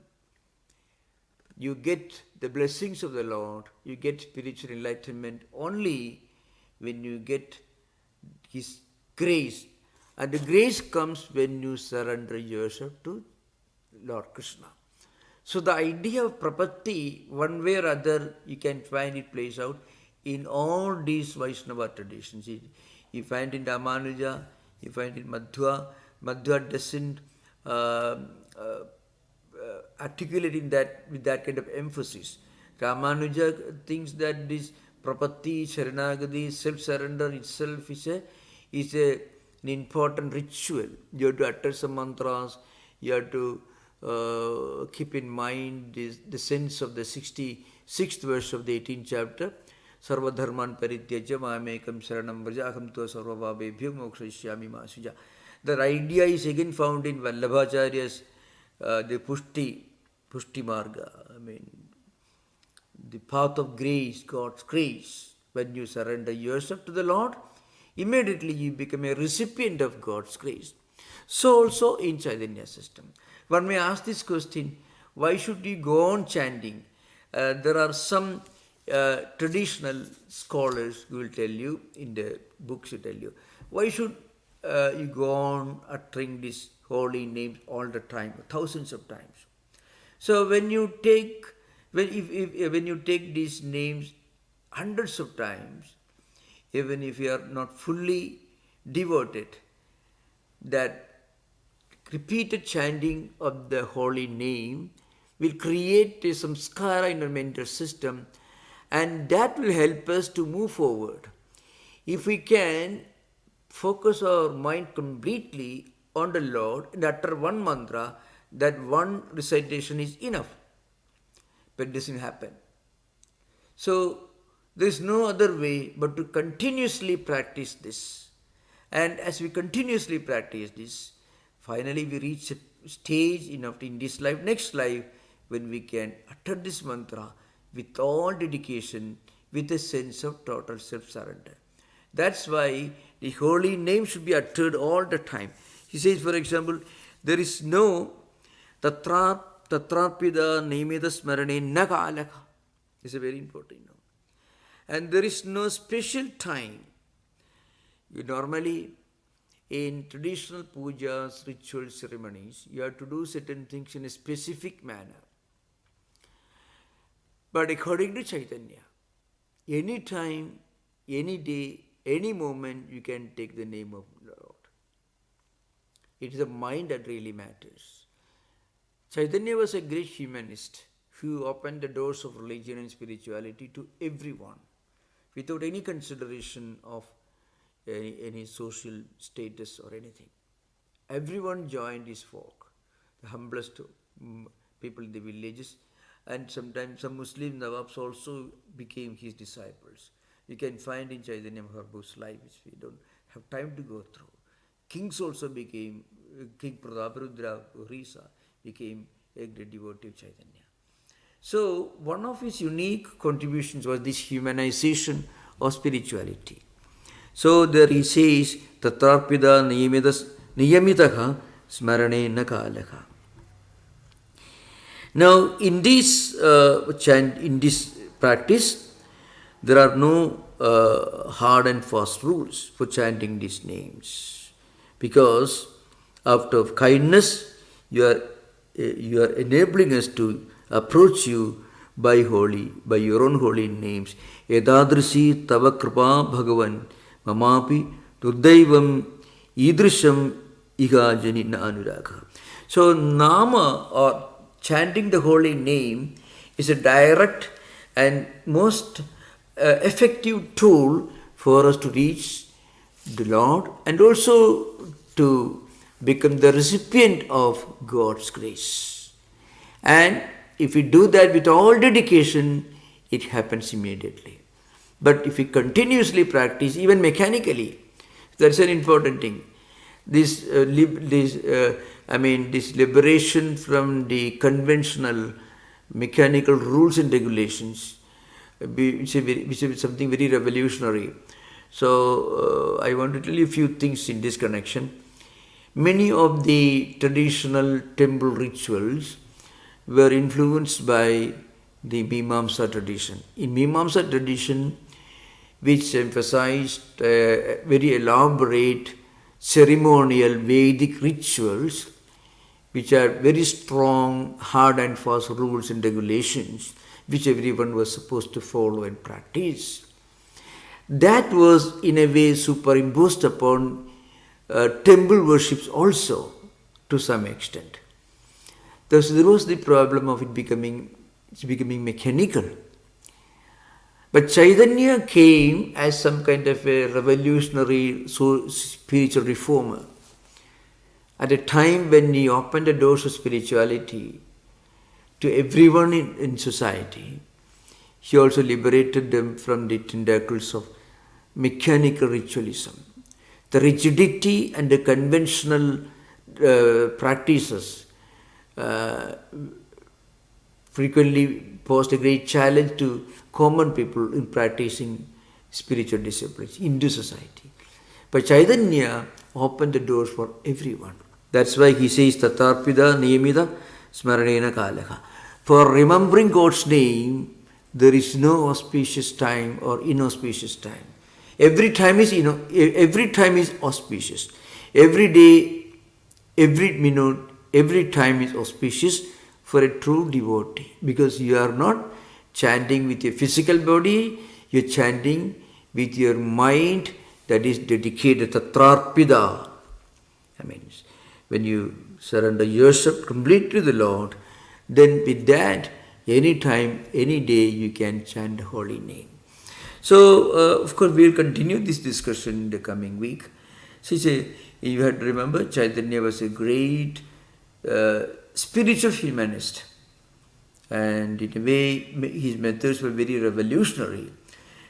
you get the blessings of the Lord, you get spiritual enlightenment only when you get His grace. And the grace comes when you surrender yourself to Lord Krishna. So the idea of prapatti, one way or other, you can find it plays out in all these Vaishnava traditions. You find in Ramanuja, you find in Madhva. Madhva doesn't articulate in that with that kind of emphasis. Ramanuja thinks that this prapatti, sharanagati, self-surrender itself is an important ritual. You have to utter some mantras, you have to keep in mind the sense of the 66th verse of the 18th chapter. Sarva dharman parityajya mamekam saranam vraja aham tva sarva bhabebhyo mokshayishyami ma suja. The idea is again found in Vallabhacharya's the Pushti Marga. I mean, the path of grace, God's grace. When you surrender yourself to the Lord, immediately you become a recipient of God's grace. So also in Chaitanya system. One may ask this question, why should you go on chanting? There are some traditional scholars who will tell you, in the books will tell you, why should you go on uttering these holy names all the time, thousands of times. So when you take when you take these names hundreds of times, even if you are not fully devoted, that repeated chanting of the holy name will create a samskara in our mental system, and that will help us to move forward. If we can focus our mind completely on the Lord and utter one mantra, that one recitation is enough. But it doesn't happen. So there is no other way but to continuously practice this. And as we continuously practice this, finally we reach a stage in this life, next life, when we can utter this mantra with all dedication, with a sense of total self-surrender. That's why the holy name should be uttered all the time. He says, for example, there is no tatrarpida nimeda smarane nakalaka. It's a very important note. And there is no special time. You normally, in traditional pujas, ritual ceremonies, you have to do certain things in a specific manner. But according to Chaitanya, any time, any day, any moment, you can take the name of the Lord. It is the mind that really matters. Chaitanya was a great humanist who opened the doors of religion and spirituality to everyone without any consideration of any social status or anything. Everyone joined his folk, the humblest people in the villages, and sometimes some Muslim Nawabs also became his disciples. You can find in Chaitanya Mahaprabhu's life, which we don't have time to go through. Kings also became, King Prataparudra Orissa became a great devotee of Chaitanya. So one of his unique contributions was this humanization of spirituality. So there he says, Tatrarpida niyamitaha smarane nakalaka. Now in this in this practice, there are no hard and fast rules for chanting these names, because out of kindness you are enabling us to approach you by your own holy names. Edadrisi tava kripa bhagavan mamapi tuddaivam idrisham igajani na anuraga. So nama, or chanting the holy name, is a direct and most effective tool for us to reach the Lord and also to become the recipient of God's grace. And if we do that with all dedication, it happens immediately. But if we continuously practice, even mechanically, that's an important thing. This liberation from the conventional mechanical rules and regulations, which is something very revolutionary. So I want to tell you a few things in this connection. Many of the traditional temple rituals were influenced by the Mimamsa tradition. In Mimamsa tradition, which emphasized very elaborate ceremonial Vedic rituals, which are very strong, hard and fast rules and regulations, which everyone was supposed to follow and practice. That was in a way superimposed upon temple worships also to some extent. Thus there was the problem of it becoming mechanical. But Chaitanya came as some kind of a revolutionary spiritual reformer. At a time when he opened the doors of spirituality to everyone in society, he also liberated them from the tentacles of mechanical ritualism. The rigidity and the conventional practices frequently posed a great challenge to common people in practicing spiritual disciplines into society. But Chaitanya opened the doors for everyone. That's why he says, Tatarpida niyamida smaranena kalaka. For remembering God's name, there is no auspicious time or inauspicious time. Every time is auspicious. every day, every minute, every time is auspicious for a true devotee, because you are not chanting with your physical body, you are chanting with your mind that is dedicated, tatrarpida. I mean, when you surrender yourself completely to the Lord, then with that, any time, any day, you can chant the holy name. So, of course, we will continue this discussion in the coming week. So, you have to remember, Chaitanya was a great spiritual humanist. And in a way, his methods were very revolutionary.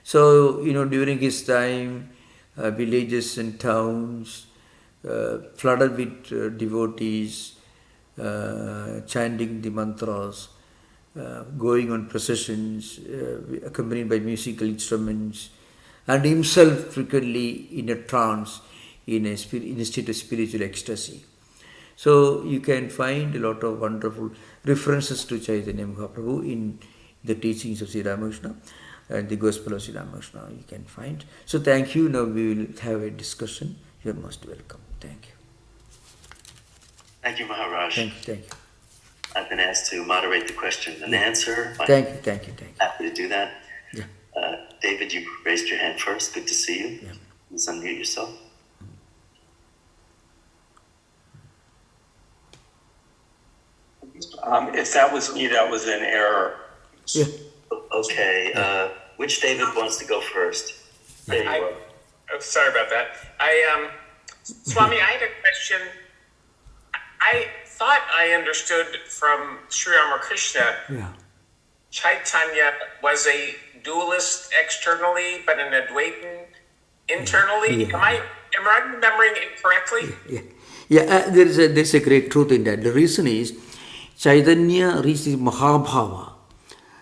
So, during his time, villages and towns flooded with devotees, chanting the mantras, going on processions, accompanied by musical instruments, and himself frequently in a trance, in a state of spiritual ecstasy. So you can find a lot of wonderful references to Chaitanya Mahaprabhu in the teachings of Sri Ramakrishna and the Gospel of Sri Ramakrishna you can find. So thank you. Now we will have a discussion. You are most welcome. Thank you. Thank you, Maharaj. Thank you. I've been asked to moderate the question and answer. Thank you. Happy to do that. Yeah. David, you raised your hand first. Good to see you. Yeah. Please unmute yourself. If that was me, that was an error. Yeah. Okay. Which David wants to go first? There you are. Sorry about that. Swami, I had a question. I thought I understood from Sri Ramakrishna, Yeah. Chaitanya was a dualist externally, but an Advaitin internally. Yeah. Am I remembering it correctly? Yeah. There's a great truth in that. The reason is Chaitanya reached Mahabhava.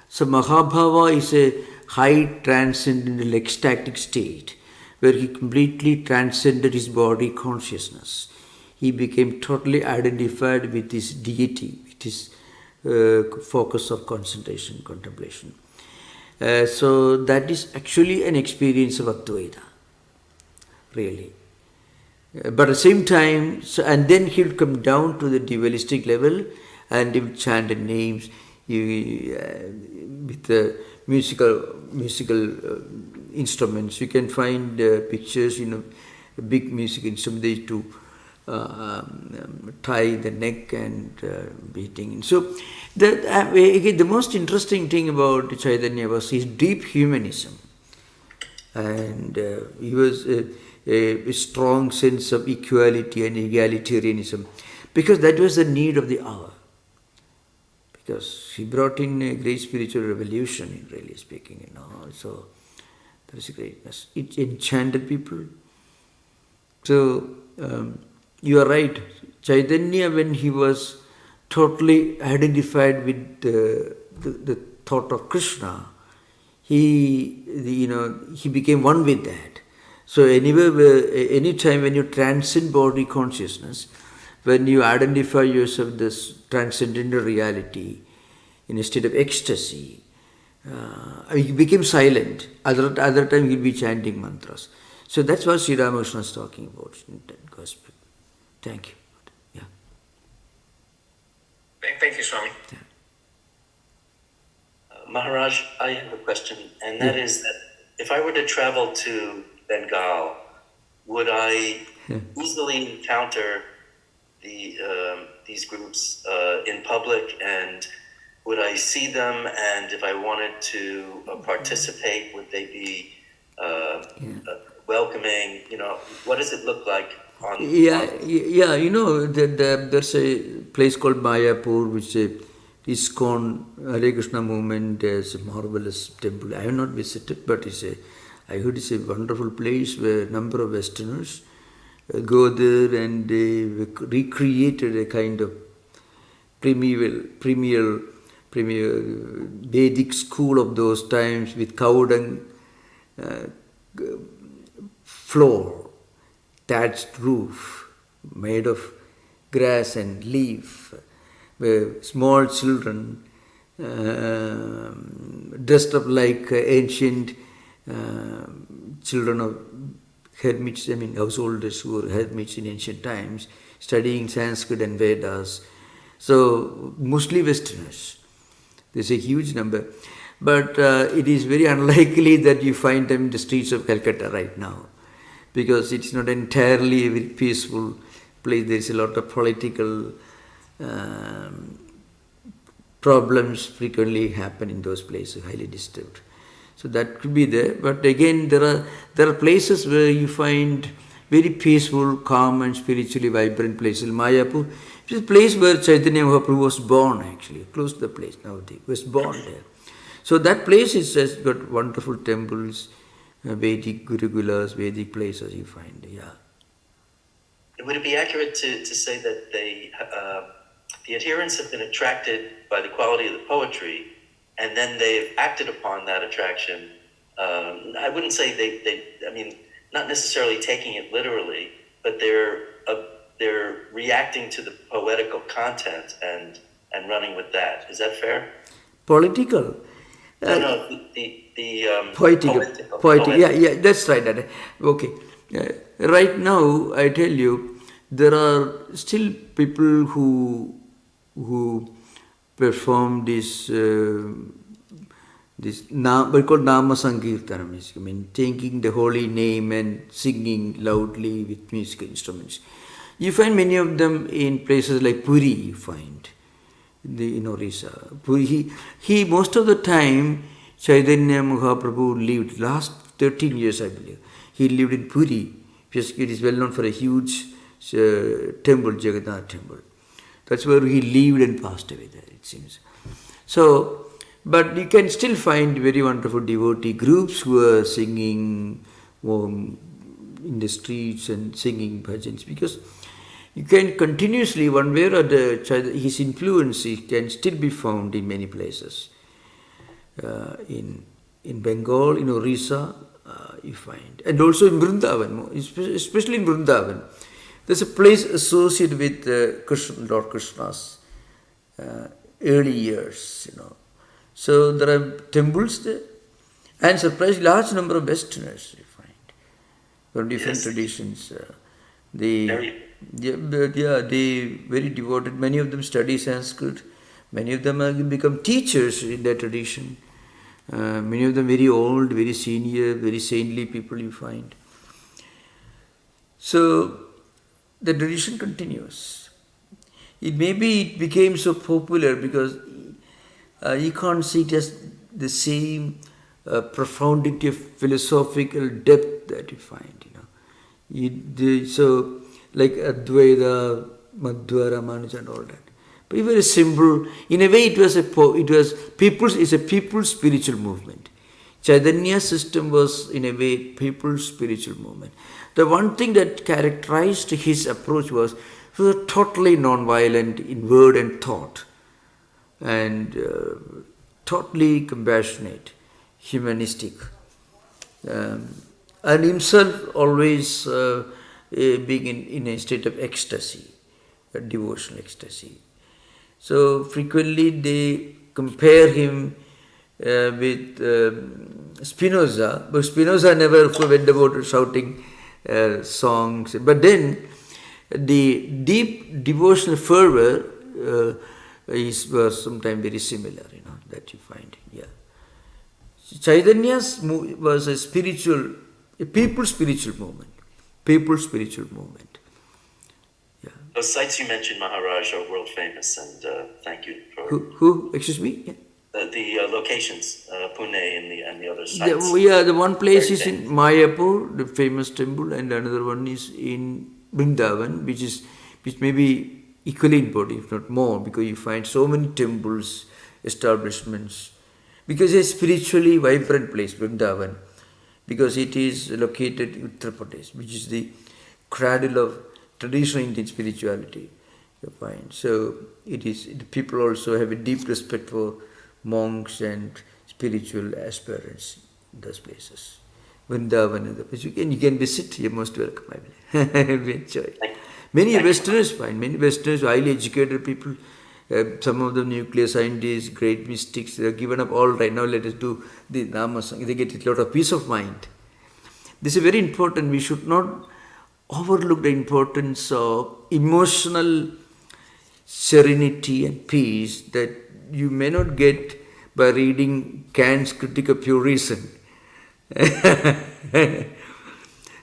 So Mahabhava is a high transcendental ecstatic state where he completely transcended his body consciousness. He became totally identified with his deity, with his focus of concentration, contemplation. So that is actually an experience of Advaita, really. But at the same time, and then he will come down to the dualistic level and he will chant the names with the musical instruments. You can find pictures, a big music instrument. They used to tie the neck and beating. So the most interesting thing about Chaitanya was his deep humanism, and he was a strong sense of equality and egalitarianism, because that was the need of the hour. Because he brought in a great spiritual revolution, really speaking, So there is a greatness. It enchanted people. So you are right. Chaitanya, when he was totally identified with the thought of Krishna, he became one with that. So anytime when you transcend body consciousness, when you identify yourself with this transcendental reality in a state of ecstasy, he became silent. Other time he'll be chanting mantras. So that's what Sri Ramakrishna is talking about in that gospel. Thank you. Yeah. Thank you, Swami. Yeah. Maharaj, I have a question, and that is that if I were to travel to Bengal, would I easily encounter these groups in public, and would I see them? And if I wanted to participate, would they be welcoming? What does it look like? There's a place called Mayapur, which is ISKCON Hare Krishna movement. Is a marvelous temple. I have not visited, but I heard it's a wonderful place where a number of Westerners go there and they recreated a kind of premier Vedic school of those times with cow dung floor, thatched roof made of grass and leaf, where small children dressed up like ancient children of hermits, householders who were hermits in ancient times, studying Sanskrit and Vedas. So mostly Westerners. There's a huge number. But it is very unlikely that you find them in the streets of Calcutta right now, because it's not entirely a very peaceful place. There is a lot of political problems frequently happen in those places, highly disturbed. So that could be there. But again, there are places where you find very peaceful, calm and spiritually vibrant places. Mayapur, which is a place where Chaitanya Mahaprabhu was born actually, close to the place now. He was born there. So that place has got wonderful temples, Vedic Gurukulas, Vedic places you find, yeah. Would it be accurate to say that the adherents have been attracted by the quality of the poetry, and then they've acted upon that attraction? I wouldn't say not necessarily taking it literally, but they're reacting to the poetical content and running with that. Is that fair? Political? No, poetic. Yeah, that's right. Okay. Right now, I tell you, there are still people who perform this we call Nama Sankirtanam, taking the holy name and singing loudly with musical instruments. You find many of them in places like Puri, you find, in Orissa. Puri, he most of the time, Chaitanya Mahaprabhu lived, last 13 years I believe, he lived in Puri. It is well known for a huge temple, Jagannath temple. That's where he lived and passed away there, it seems. So, but you can still find very wonderful devotee groups who are singing in the streets and singing bhajans, because you can continuously, one way or other, his influence can still be found in many places. In Bengal, in Orissa, you find, and also in Vrindavan, especially in Vrindavan. There's a place associated with Lord Krishna's early years, So there are temples there, and surprisingly large number of Westerners you find from different traditions. They very devoted. Many of them study Sanskrit. Many of them have become teachers in their tradition. Many of them very old, very senior, very saintly people you find. So the tradition continues. It became so popular because you can't see just the same profundity of philosophical depth that you find. So like Advaita, Madhva, Ramanuja and all that. But very simple. In a way, it's a people's spiritual movement. Chaitanya's system was, in a way, people's spiritual movement. The one thing that characterized his approach was he was totally non-violent in word and thought, and totally compassionate, humanistic, and himself always being in a state of ecstasy, a devotional ecstasy. So frequently they compare him with Spinoza, but Spinoza never went about shouting songs. But then the deep devotional fervor was sometimes very similar, that you find. Yeah, Chaitanya's was a people's spiritual movement. People's spiritual movement. Yeah. Those sites you mentioned, Maharaj, are world famous, and thank you for who? Excuse me. Yeah. The locations, Pune and the other sites. The one place is in Mayapur, the famous temple, and another one is in Vrindavan, which may be equally important, if not more, because you find so many temples, establishments, because it's a spiritually vibrant place, Vrindavan, because it is located in Uttar Pradesh, which is the cradle of traditional Indian spirituality, you find. So the people also have a deep respect for monks and spiritual aspirants in those places. Vrindavan and the place. You can visit, you're most welcome, I will enjoy. Many Westerners, highly educated people, some of them nuclear scientists, great mystics, they have given up all right now, let us do the Nama Sang. They get a lot of peace of mind. This is very important. We should not overlook the importance of emotional serenity and peace that you may not get by reading Kant's Critique of Pure Reason.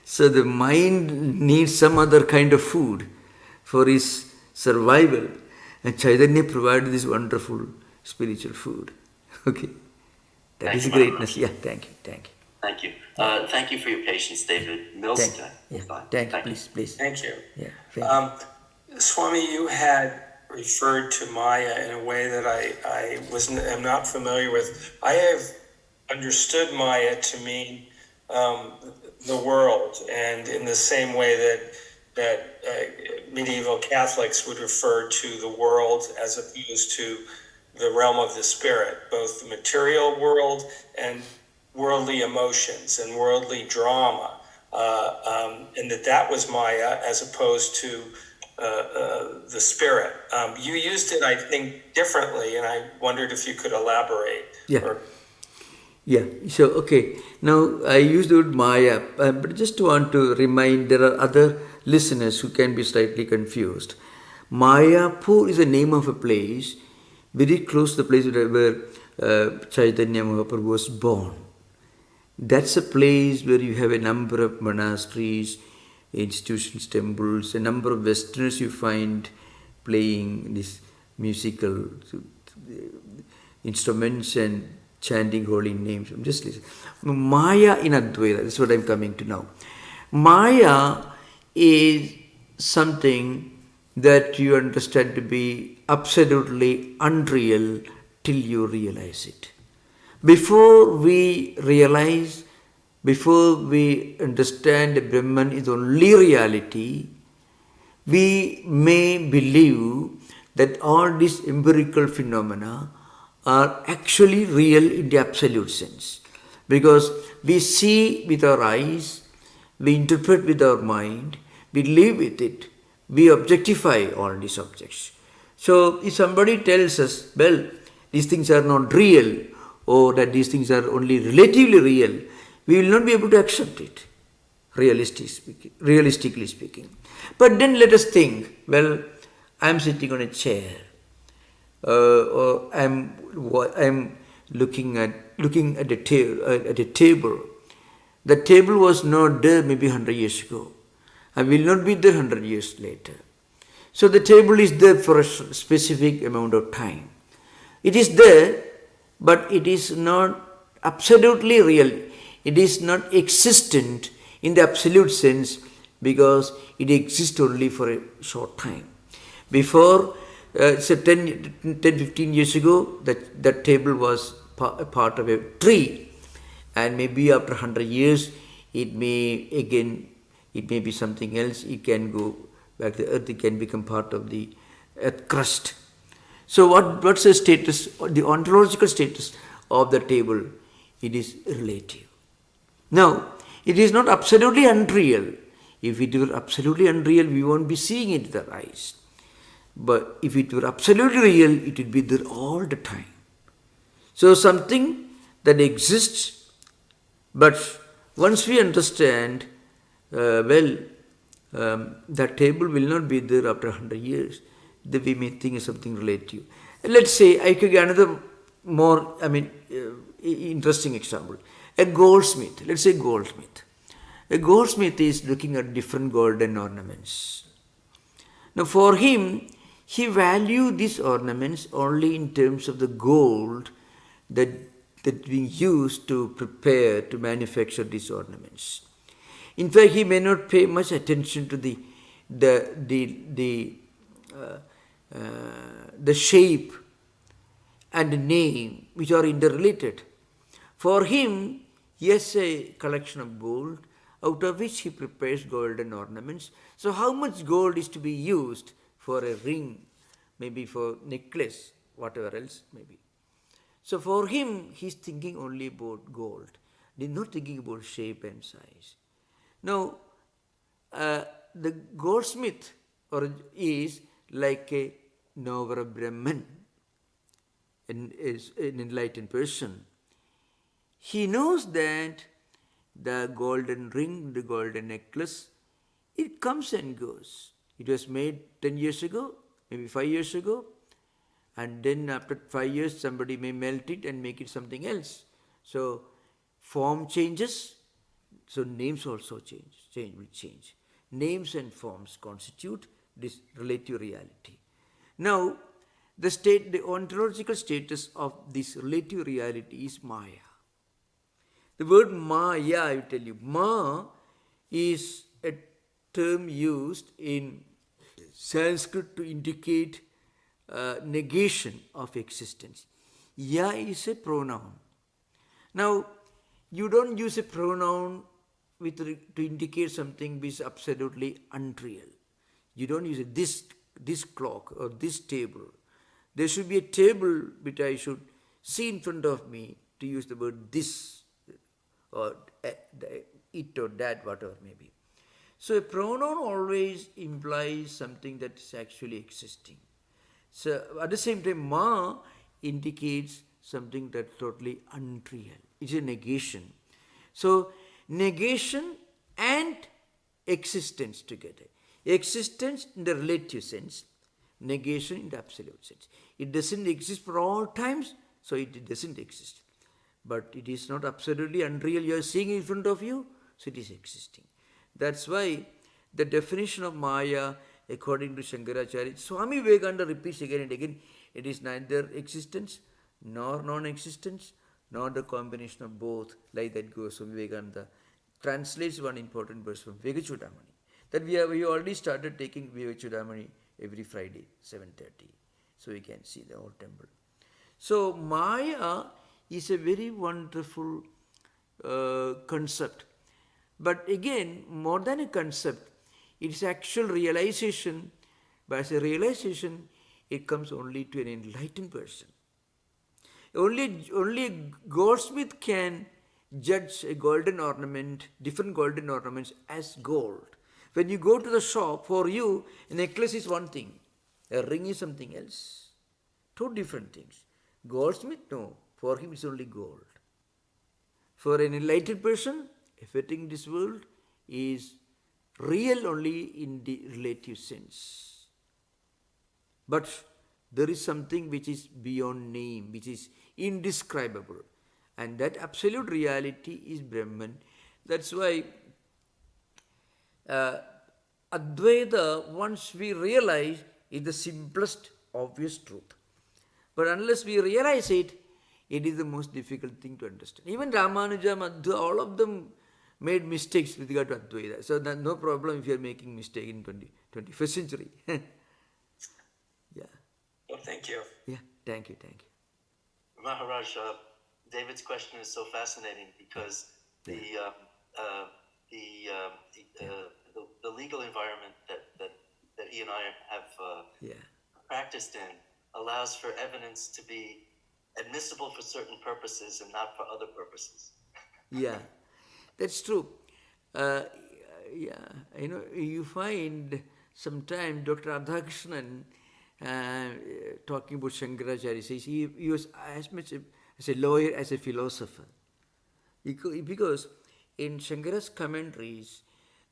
So the mind needs some other kind of food for its survival, and Chaitanya provided this wonderful spiritual food. Okay, that is greatness. Yeah, thank you. Thank you. Thank you for your patience, David. Mills, Thank you. Please. Thank you. Yeah. Swami, you had referred to Maya in a way that am not familiar with. I have understood Maya to mean the world, and in the same way that medieval Catholics would refer to the world as opposed to the realm of the spirit, both the material world and worldly emotions and worldly drama, and that was Maya as opposed to the spirit. You used it, I think, differently, and I wondered if you could elaborate. Yeah. So, okay. Now, I used the word Maya, but just want to remind there are other listeners who can be slightly confused. Mayapur is the name of a place very close to the place where Chaitanya Mahaprabhu was born. That's a place where you have a number of monasteries, institutions, temples, a number of Westerners you find playing these musical instruments and chanting holy names. I'm just listening. Maya in Advaita, this is what I'm coming to now. Maya is something that you understand to be absolutely unreal till you realize it. Before we realize, before we understand that Brahman is only reality, we may believe that all these empirical phenomena are actually real in the absolute sense. Because we see with our eyes, we interpret with our mind, we live with it, we objectify all these objects. So if somebody tells us, well, these things are not real, or that these things are only relatively real, we will not be able to accept it, realistically speaking. But then let us think, well, I am sitting on a chair, or I am looking at a table. The table was not there maybe 100 years ago. I will not be there 100 years later. So the table is there for a specific amount of time. It is there, but it is not absolutely real. It is not existent in the absolute sense because it exists only for a short time. Before, 10-15 years ago, that table was part of a tree, and maybe after 100 years, it may be something else. It can go back to the earth. It can become part of the earth crust. So what's the status, the ontological status of the table? It is relative. Now, it is not absolutely unreal. If it were absolutely unreal, we won't be seeing it with our eyes. But if it were absolutely real, it would be there all the time. So something that exists, but once we understand, that table will not be there after 100 years, then we may think of something relative. Let's say, I could give another more, interesting example. A goldsmith, let's say goldsmith. A goldsmith is looking at different golden ornaments. Now for him, he values these ornaments only in terms of the gold that being used to prepare, to manufacture these ornaments. In fact, he may not pay much attention to the shape and the name which are interrelated. For him, he has a collection of gold out of which he prepares golden ornaments. So how much gold is to be used for a ring, maybe for necklace, whatever else maybe. So for him, he's thinking only about gold. He's not thinking about shape and size. Now, the goldsmith is like a Navara Brahman, is an enlightened person. He knows that the golden ring, the golden necklace, it comes and goes. It was made 10 years ago, maybe 5 years ago, and then after 5 years somebody may melt it and make it something else. So form changes, so names also will change. Names and forms constitute this relative reality. Now, the ontological status of this relative reality is Maya. The word Maya, I will tell you, Ma is a term used in Sanskrit to indicate negation of existence. Ya is a pronoun. Now, you don't use a pronoun to indicate something which is absolutely unreal. You don't use it, this clock or this table. There should be a table which I should see in front of me to use the word this or it or that, whatever may be. So a pronoun always implies something that is actually existing. So at the same time, Ma indicates something that's totally unreal. It's a negation. So negation and existence together. Existence in the relative sense, negation in the absolute sense. It doesn't exist for all times, so it doesn't exist. But it is not absolutely unreal. You are seeing in front of you, so it is existing. That's why the definition of Maya, according to Shankaracharya, Swami Vivekananda repeats again and again, it is neither existence nor non-existence, nor the combination of both, like that goes from Vivekananda. Translates one important verse from Vivekachudamani. That we already started taking Vivekachudamani every Friday, 7:30. So we can see the whole temple. So Maya is a very wonderful concept. But again, more than a concept, it is actual realization. But as a realization, it comes only to an enlightened person. Only a goldsmith can judge a golden ornament, different golden ornaments as gold. When you go to the shop, for you, a necklace is one thing, a ring is something else. Two different things. Goldsmith, no, for him it's only gold. For an enlightened person, everything in this world is real only in the relative sense. But there is something which is beyond name, which is indescribable. And that absolute reality is Brahman. That's why Advaita, once we realize, is the simplest, obvious truth. But unless we realize it, it is the most difficult thing to understand. Even Ramanuja, Madhva, all of them made mistakes with regard to Advaita. So no problem if you are making mistake in 21st century. Yeah. Well, thank you. Yeah, thank you. Maharaj, David's question is so fascinating because the legal environment that he and I have practiced in allows for evidence to be admissible for certain purposes and not for other purposes. Yeah, that's true. You find sometimes Dr. Radhakrishnan talking about Shankaracharya says he was as much as a lawyer as a philosopher. Because in Shankara's commentaries,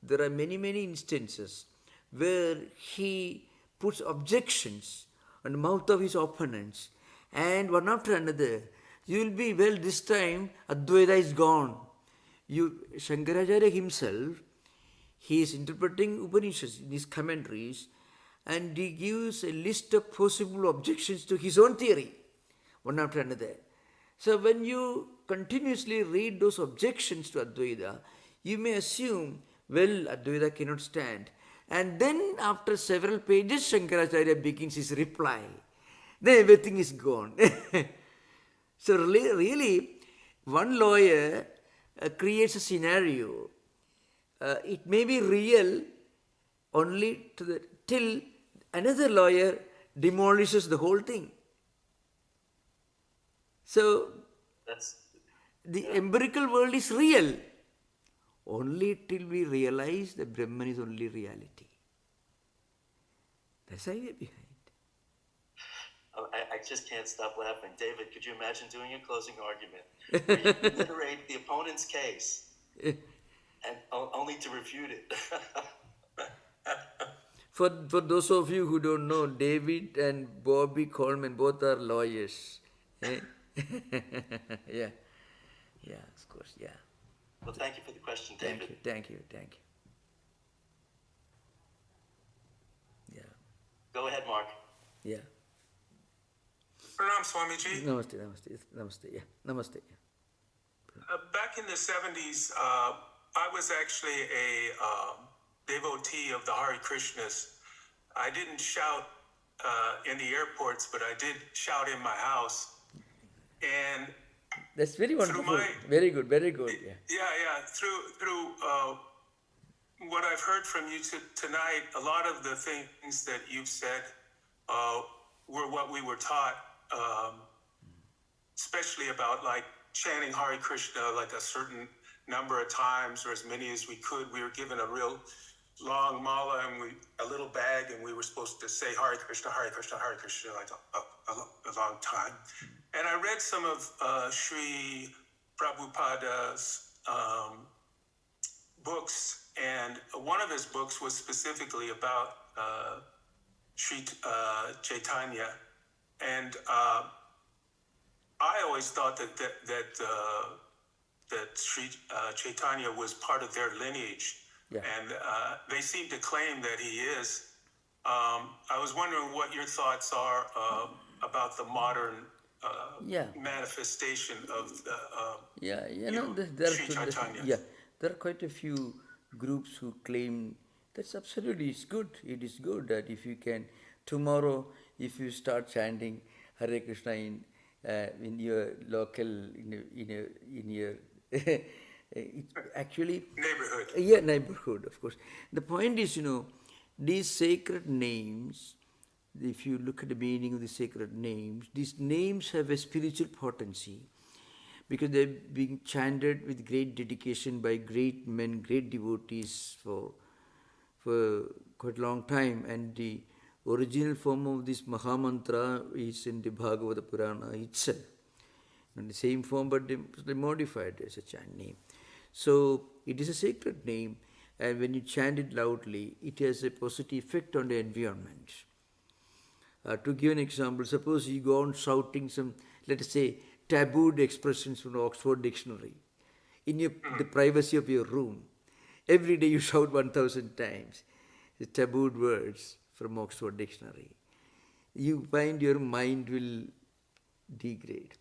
there are many instances where he puts objections on the mouth of his opponents, and one after another, you will be, well, this time Advaita is gone. Shankaracharya himself, he is interpreting Upanishads in his commentaries, and he gives a list of possible objections to his own theory, one after another. So when you continuously read those objections to Advaita, you may assume, well, Advaita cannot stand. And then after several pages, Shankaracharya begins his reply. Then everything is gone. So really, one lawyer creates a scenario. It may be real only till another lawyer demolishes the whole thing. So the empirical world is real only till we realize that Brahman is only reality. That's the idea behind. I just can't stop laughing. David, could you imagine doing a closing argument where you reiterate the opponent's case and only to refute it. For those of you who don't know, David and Bobby Coleman both are lawyers. Eh? Yeah, yeah, of course, yeah. Well, thank you for the question, David. Thank you. Yeah, Go ahead, Mark. yeah. Pranam Swamiji. Namaste, yeah. Namaste, yeah. Back in the 70s, I was actually a devotee of the Hare Krishnas. I didn't shout in the airports, but I did shout in my house. And That's very wonderful. my- Very good, yeah. yeah, through what I've heard from you tonight, a lot of the things that you've said were what we were taught, especially about like chanting Hare Krishna like a certain number of times or as many as we could. We were given a real long mala and a little bag, and we were supposed to say Hare Krishna, Hare Krishna, Hare Krishna like a long time. And I read some of Sri Prabhupada's books, and one of his books was specifically about Sri Chaitanya, and I always thought that Sri Chaitanya was part of their lineage, Yeah. and they seem to claim that he is. I was wondering what your thoughts are about the modern Yeah. manifestation of the Yeah, Sri Chaitanya. there are quite a few groups who claim that's absolutely it is good that if you can tomorrow, if you start chanting Hare Krishna in your local in your it's actually Neighborhood. Neighborhood, of course. The point is, these sacred names, if you look at the meaning of the sacred names, these names have a spiritual potency because they're being chanted with great dedication by great men, great devotees for quite a long time. And the original form of this Mahamantra is in the Bhagavata Purana itself. In the same form, but they modified as a chant name. So it is a sacred name, and when you chant it loudly, it has a positive effect on the environment. To give an example, suppose you go on shouting some, let us say, tabooed expressions from the Oxford Dictionary in the privacy of your room. Every day you shout 1,000 times the tabooed words from Oxford Dictionary. You find your mind will degrade.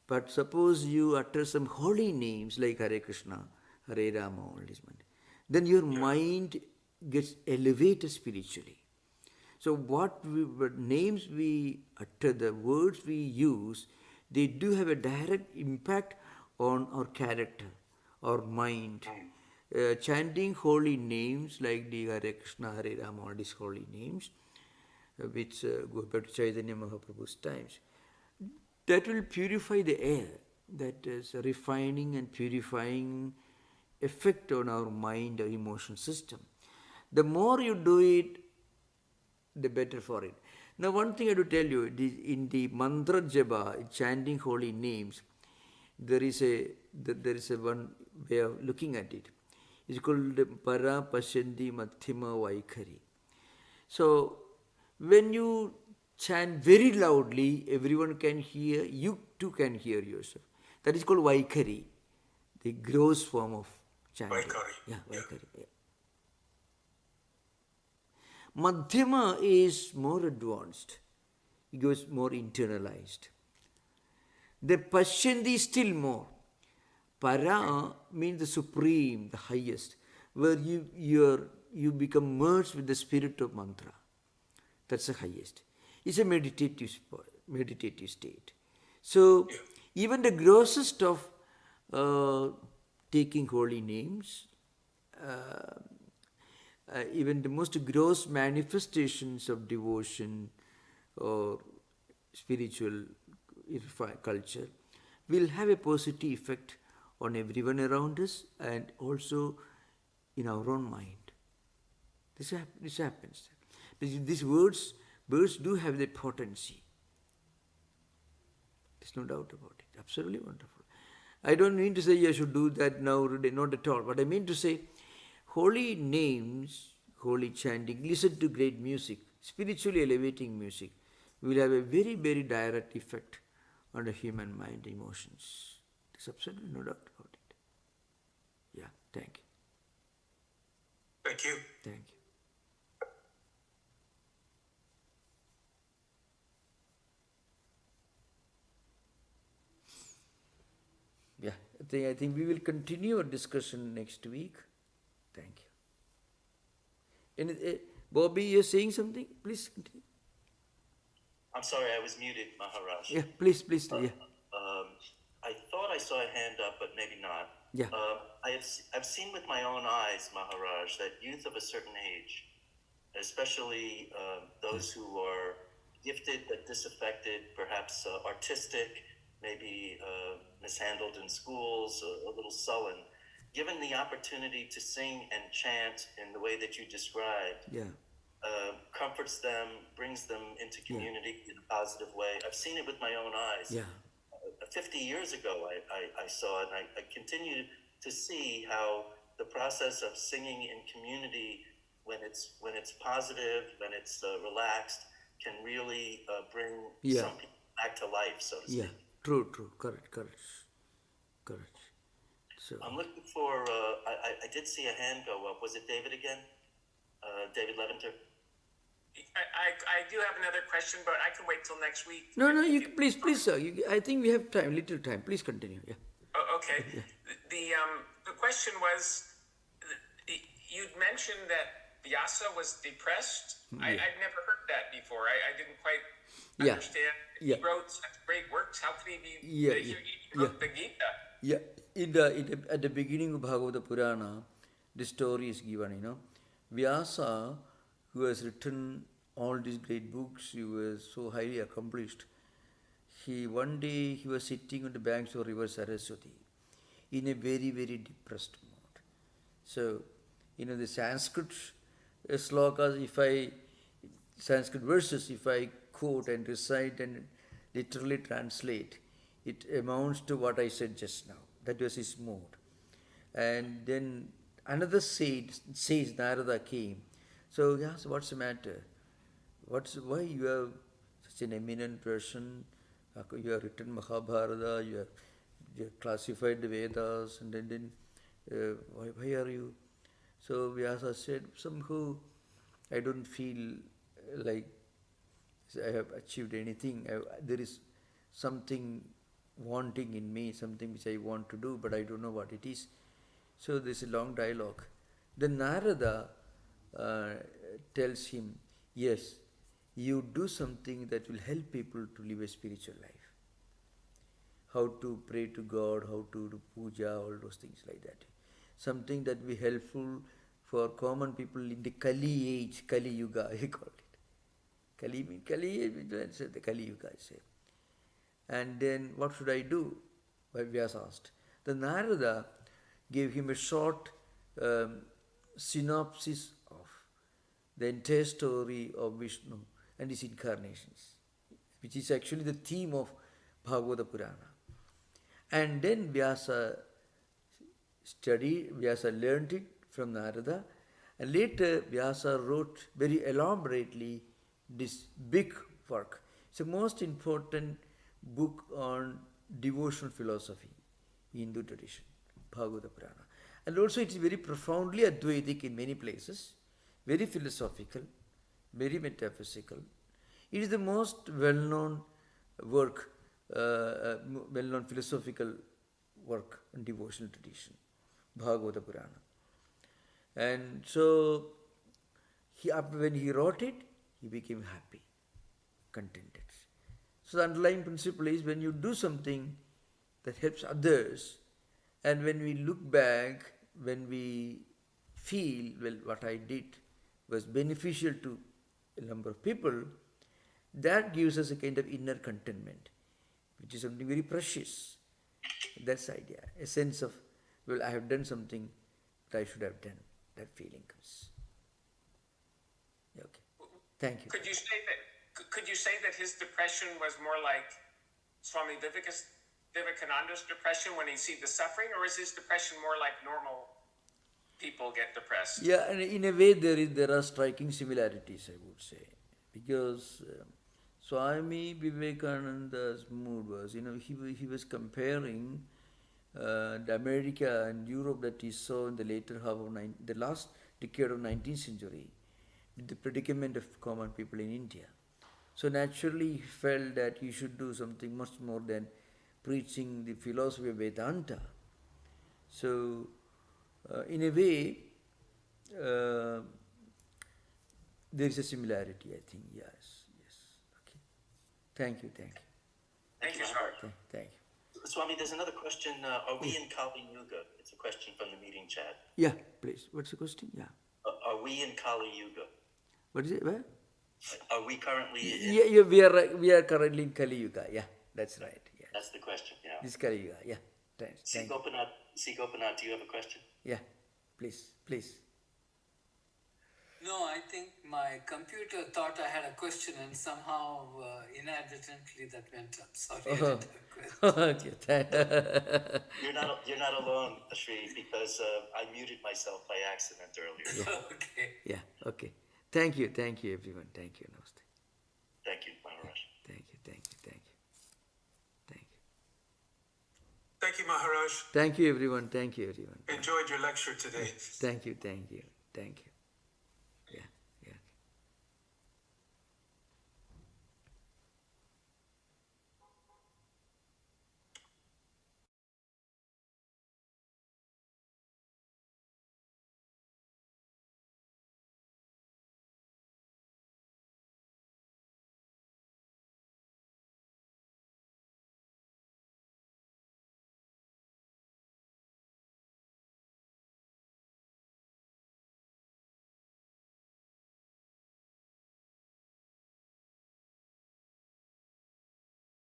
But suppose you utter some holy names like Hare Krishna, Hare Rama, all these, then your mind gets elevated spiritually. So what names we utter, the words we use, they do have a direct impact on our character, our mind. Chanting holy names like the Hare Krishna, Hare Rama, all these holy names, which go back to Chaitanya Mahaprabhu's times, that will purify the air. That is a refining and purifying effect on our mind, our emotion system. The more you do it, the better for it. Now, one thing I have to tell you, in the mantra japa, chanting holy names, there is a one way of looking at it. It's called para pasyanti madhyama vaikhari. So, when you chant very loudly, everyone can hear, you too can hear yourself. That is called vaikhari, the gross form of chanting. Vaikhari. Yeah, vaikhari. Yeah. Madhyama is more advanced. It goes more internalized. The Pashyanti is still more. Para means the supreme, the highest, where you become merged with the spirit of mantra. That's the highest. It's a meditative state. So even the grossest of taking holy names, even the most gross manifestations of devotion or spiritual culture will have a positive effect on everyone around us and also in our own mind. This happens. These words do have the potency. There's no doubt about it. Absolutely wonderful. I don't mean to say you should do that now, not at all. But I mean to say, holy names, holy chanting, listen to great music, spiritually elevating music, will have a very, very direct effect on the human mind, emotions. There's absolutely no doubt about it. Yeah, thank you. Thank you. Thank you. Yeah, I think we will continue our discussion next week. Thank you. And, Bobby, you're saying something? Please continue. I'm sorry, I was muted, Maharaj. Yeah, please, yeah. I thought I saw a hand up, but maybe not. Yeah. I've seen with my own eyes, Maharaj, that youth of a certain age, especially those who are gifted but disaffected, perhaps artistic, maybe mishandled in schools, a little sullen, given the opportunity to sing and chant in the way that you described, Yeah. comforts them, brings them into community in a positive way. I've seen it with my own eyes. Yeah. 50 years ago, I saw it, and I continue to see how the process of singing in community, when it's positive, when it's relaxed, can really bring some people back to life, so to speak. Yeah, true, correct. So I'm looking for, I did see a hand go up. Was it David again? David Leventer? I do have another question, but I can wait till next week. no, you please, sir. I think we have little time. Please continue. Yeah. Oh, okay. The question was, you'd mentioned that Vyasa was depressed. I'd never heard that before. I didn't quite understand. Yeah. He wrote such great works. How could he be? Yeah, He wrote the Gita. Yeah, at the beginning of Bhagavata Purana, the story is given, Vyasa, who has written all these great books, he was so highly accomplished. One day he was sitting on the banks of river Saraswati in a very, very depressed mood. So, the Sanskrit slokas, Sanskrit verses, if I quote and recite and literally translate, it amounts to what I said just now. That was his mood. And then another says Narada came. So he asked, what's the matter? Why you are such an eminent person? You have written Mahabharata, you have classified the Vedas, and then why are you? So Vyasa said, somehow I don't feel like I have achieved anything. There is something wanting in me, something which I want to do, but I don't know what it is. So there's a long dialogue. Then Narada tells him, yes, you do something that will help people to live a spiritual life. How to pray to God, how to do puja, all those things like that. Something that will be helpful for common people in the Kali age, Kali Yuga, he called it. Kali means the Kali Yuga, I say. And then what should I do? Vyasa asked. The Narada gave him a short synopsis of the entire story of Vishnu and his incarnations, which is actually the theme of Bhagavata Purana. And then Vyasa learned it from Narada, and later Vyasa wrote very elaborately this big work. It's the most important book on devotional philosophy in Hindu tradition, Bhagavata Purana. And also it is very profoundly Advaitic in many places, very philosophical, very metaphysical. It is the most well-known work, well-known philosophical work in devotional tradition, Bhagavata Purana. And so, when he wrote it, he became happy, contented. So the underlying principle is when you do something that helps others, and when we look back, when we feel, well, what I did was beneficial to a number of people, that gives us a kind of inner contentment, which is something very precious. That's the idea. A sense of, well, I have done something that I should have done. That feeling comes. Okay. Thank you. Could you say that his depression was more like Swami Vivekananda's depression when he see the suffering, or is his depression more like normal people get depressed? Yeah, and in a way there are striking similarities, I would say, because Swami Vivekananda's mood was, he was comparing the America and Europe that he saw in the later half of the last decade of 19th century with the predicament of common people in India. So naturally he felt that he should do something much more than preaching the philosophy of Vedanta. So in a way there is a similarity, I think. Yes. Okay. Thank you. Thank you, Swami. Thank you. Swami, there's another question. Are we in Kali Yuga? It's a question from the meeting chat. Yeah, please. What's the question? Yeah. Are we in Kali Yuga? What is it? Where? Are we currently in... Yeah, we are currently in Kali Yuga. Yeah, that's right. Yeah. That's the question, yeah. This Kali Yuga. Yeah. Thanks. See Gopinath, do you have a question? Yeah, please. No, I think my computer thought I had a question and somehow inadvertently that went up. Sorry, I didn't have a question. Okay. You're not alone, Shri, because I muted myself by accident earlier. Okay. Yeah, okay. Thank you, everyone. Thank you. Namaste. Thank you, Maharaj. Thank you. Thank you, Maharaj. Thank you, everyone. Enjoyed your lecture today. Thank you.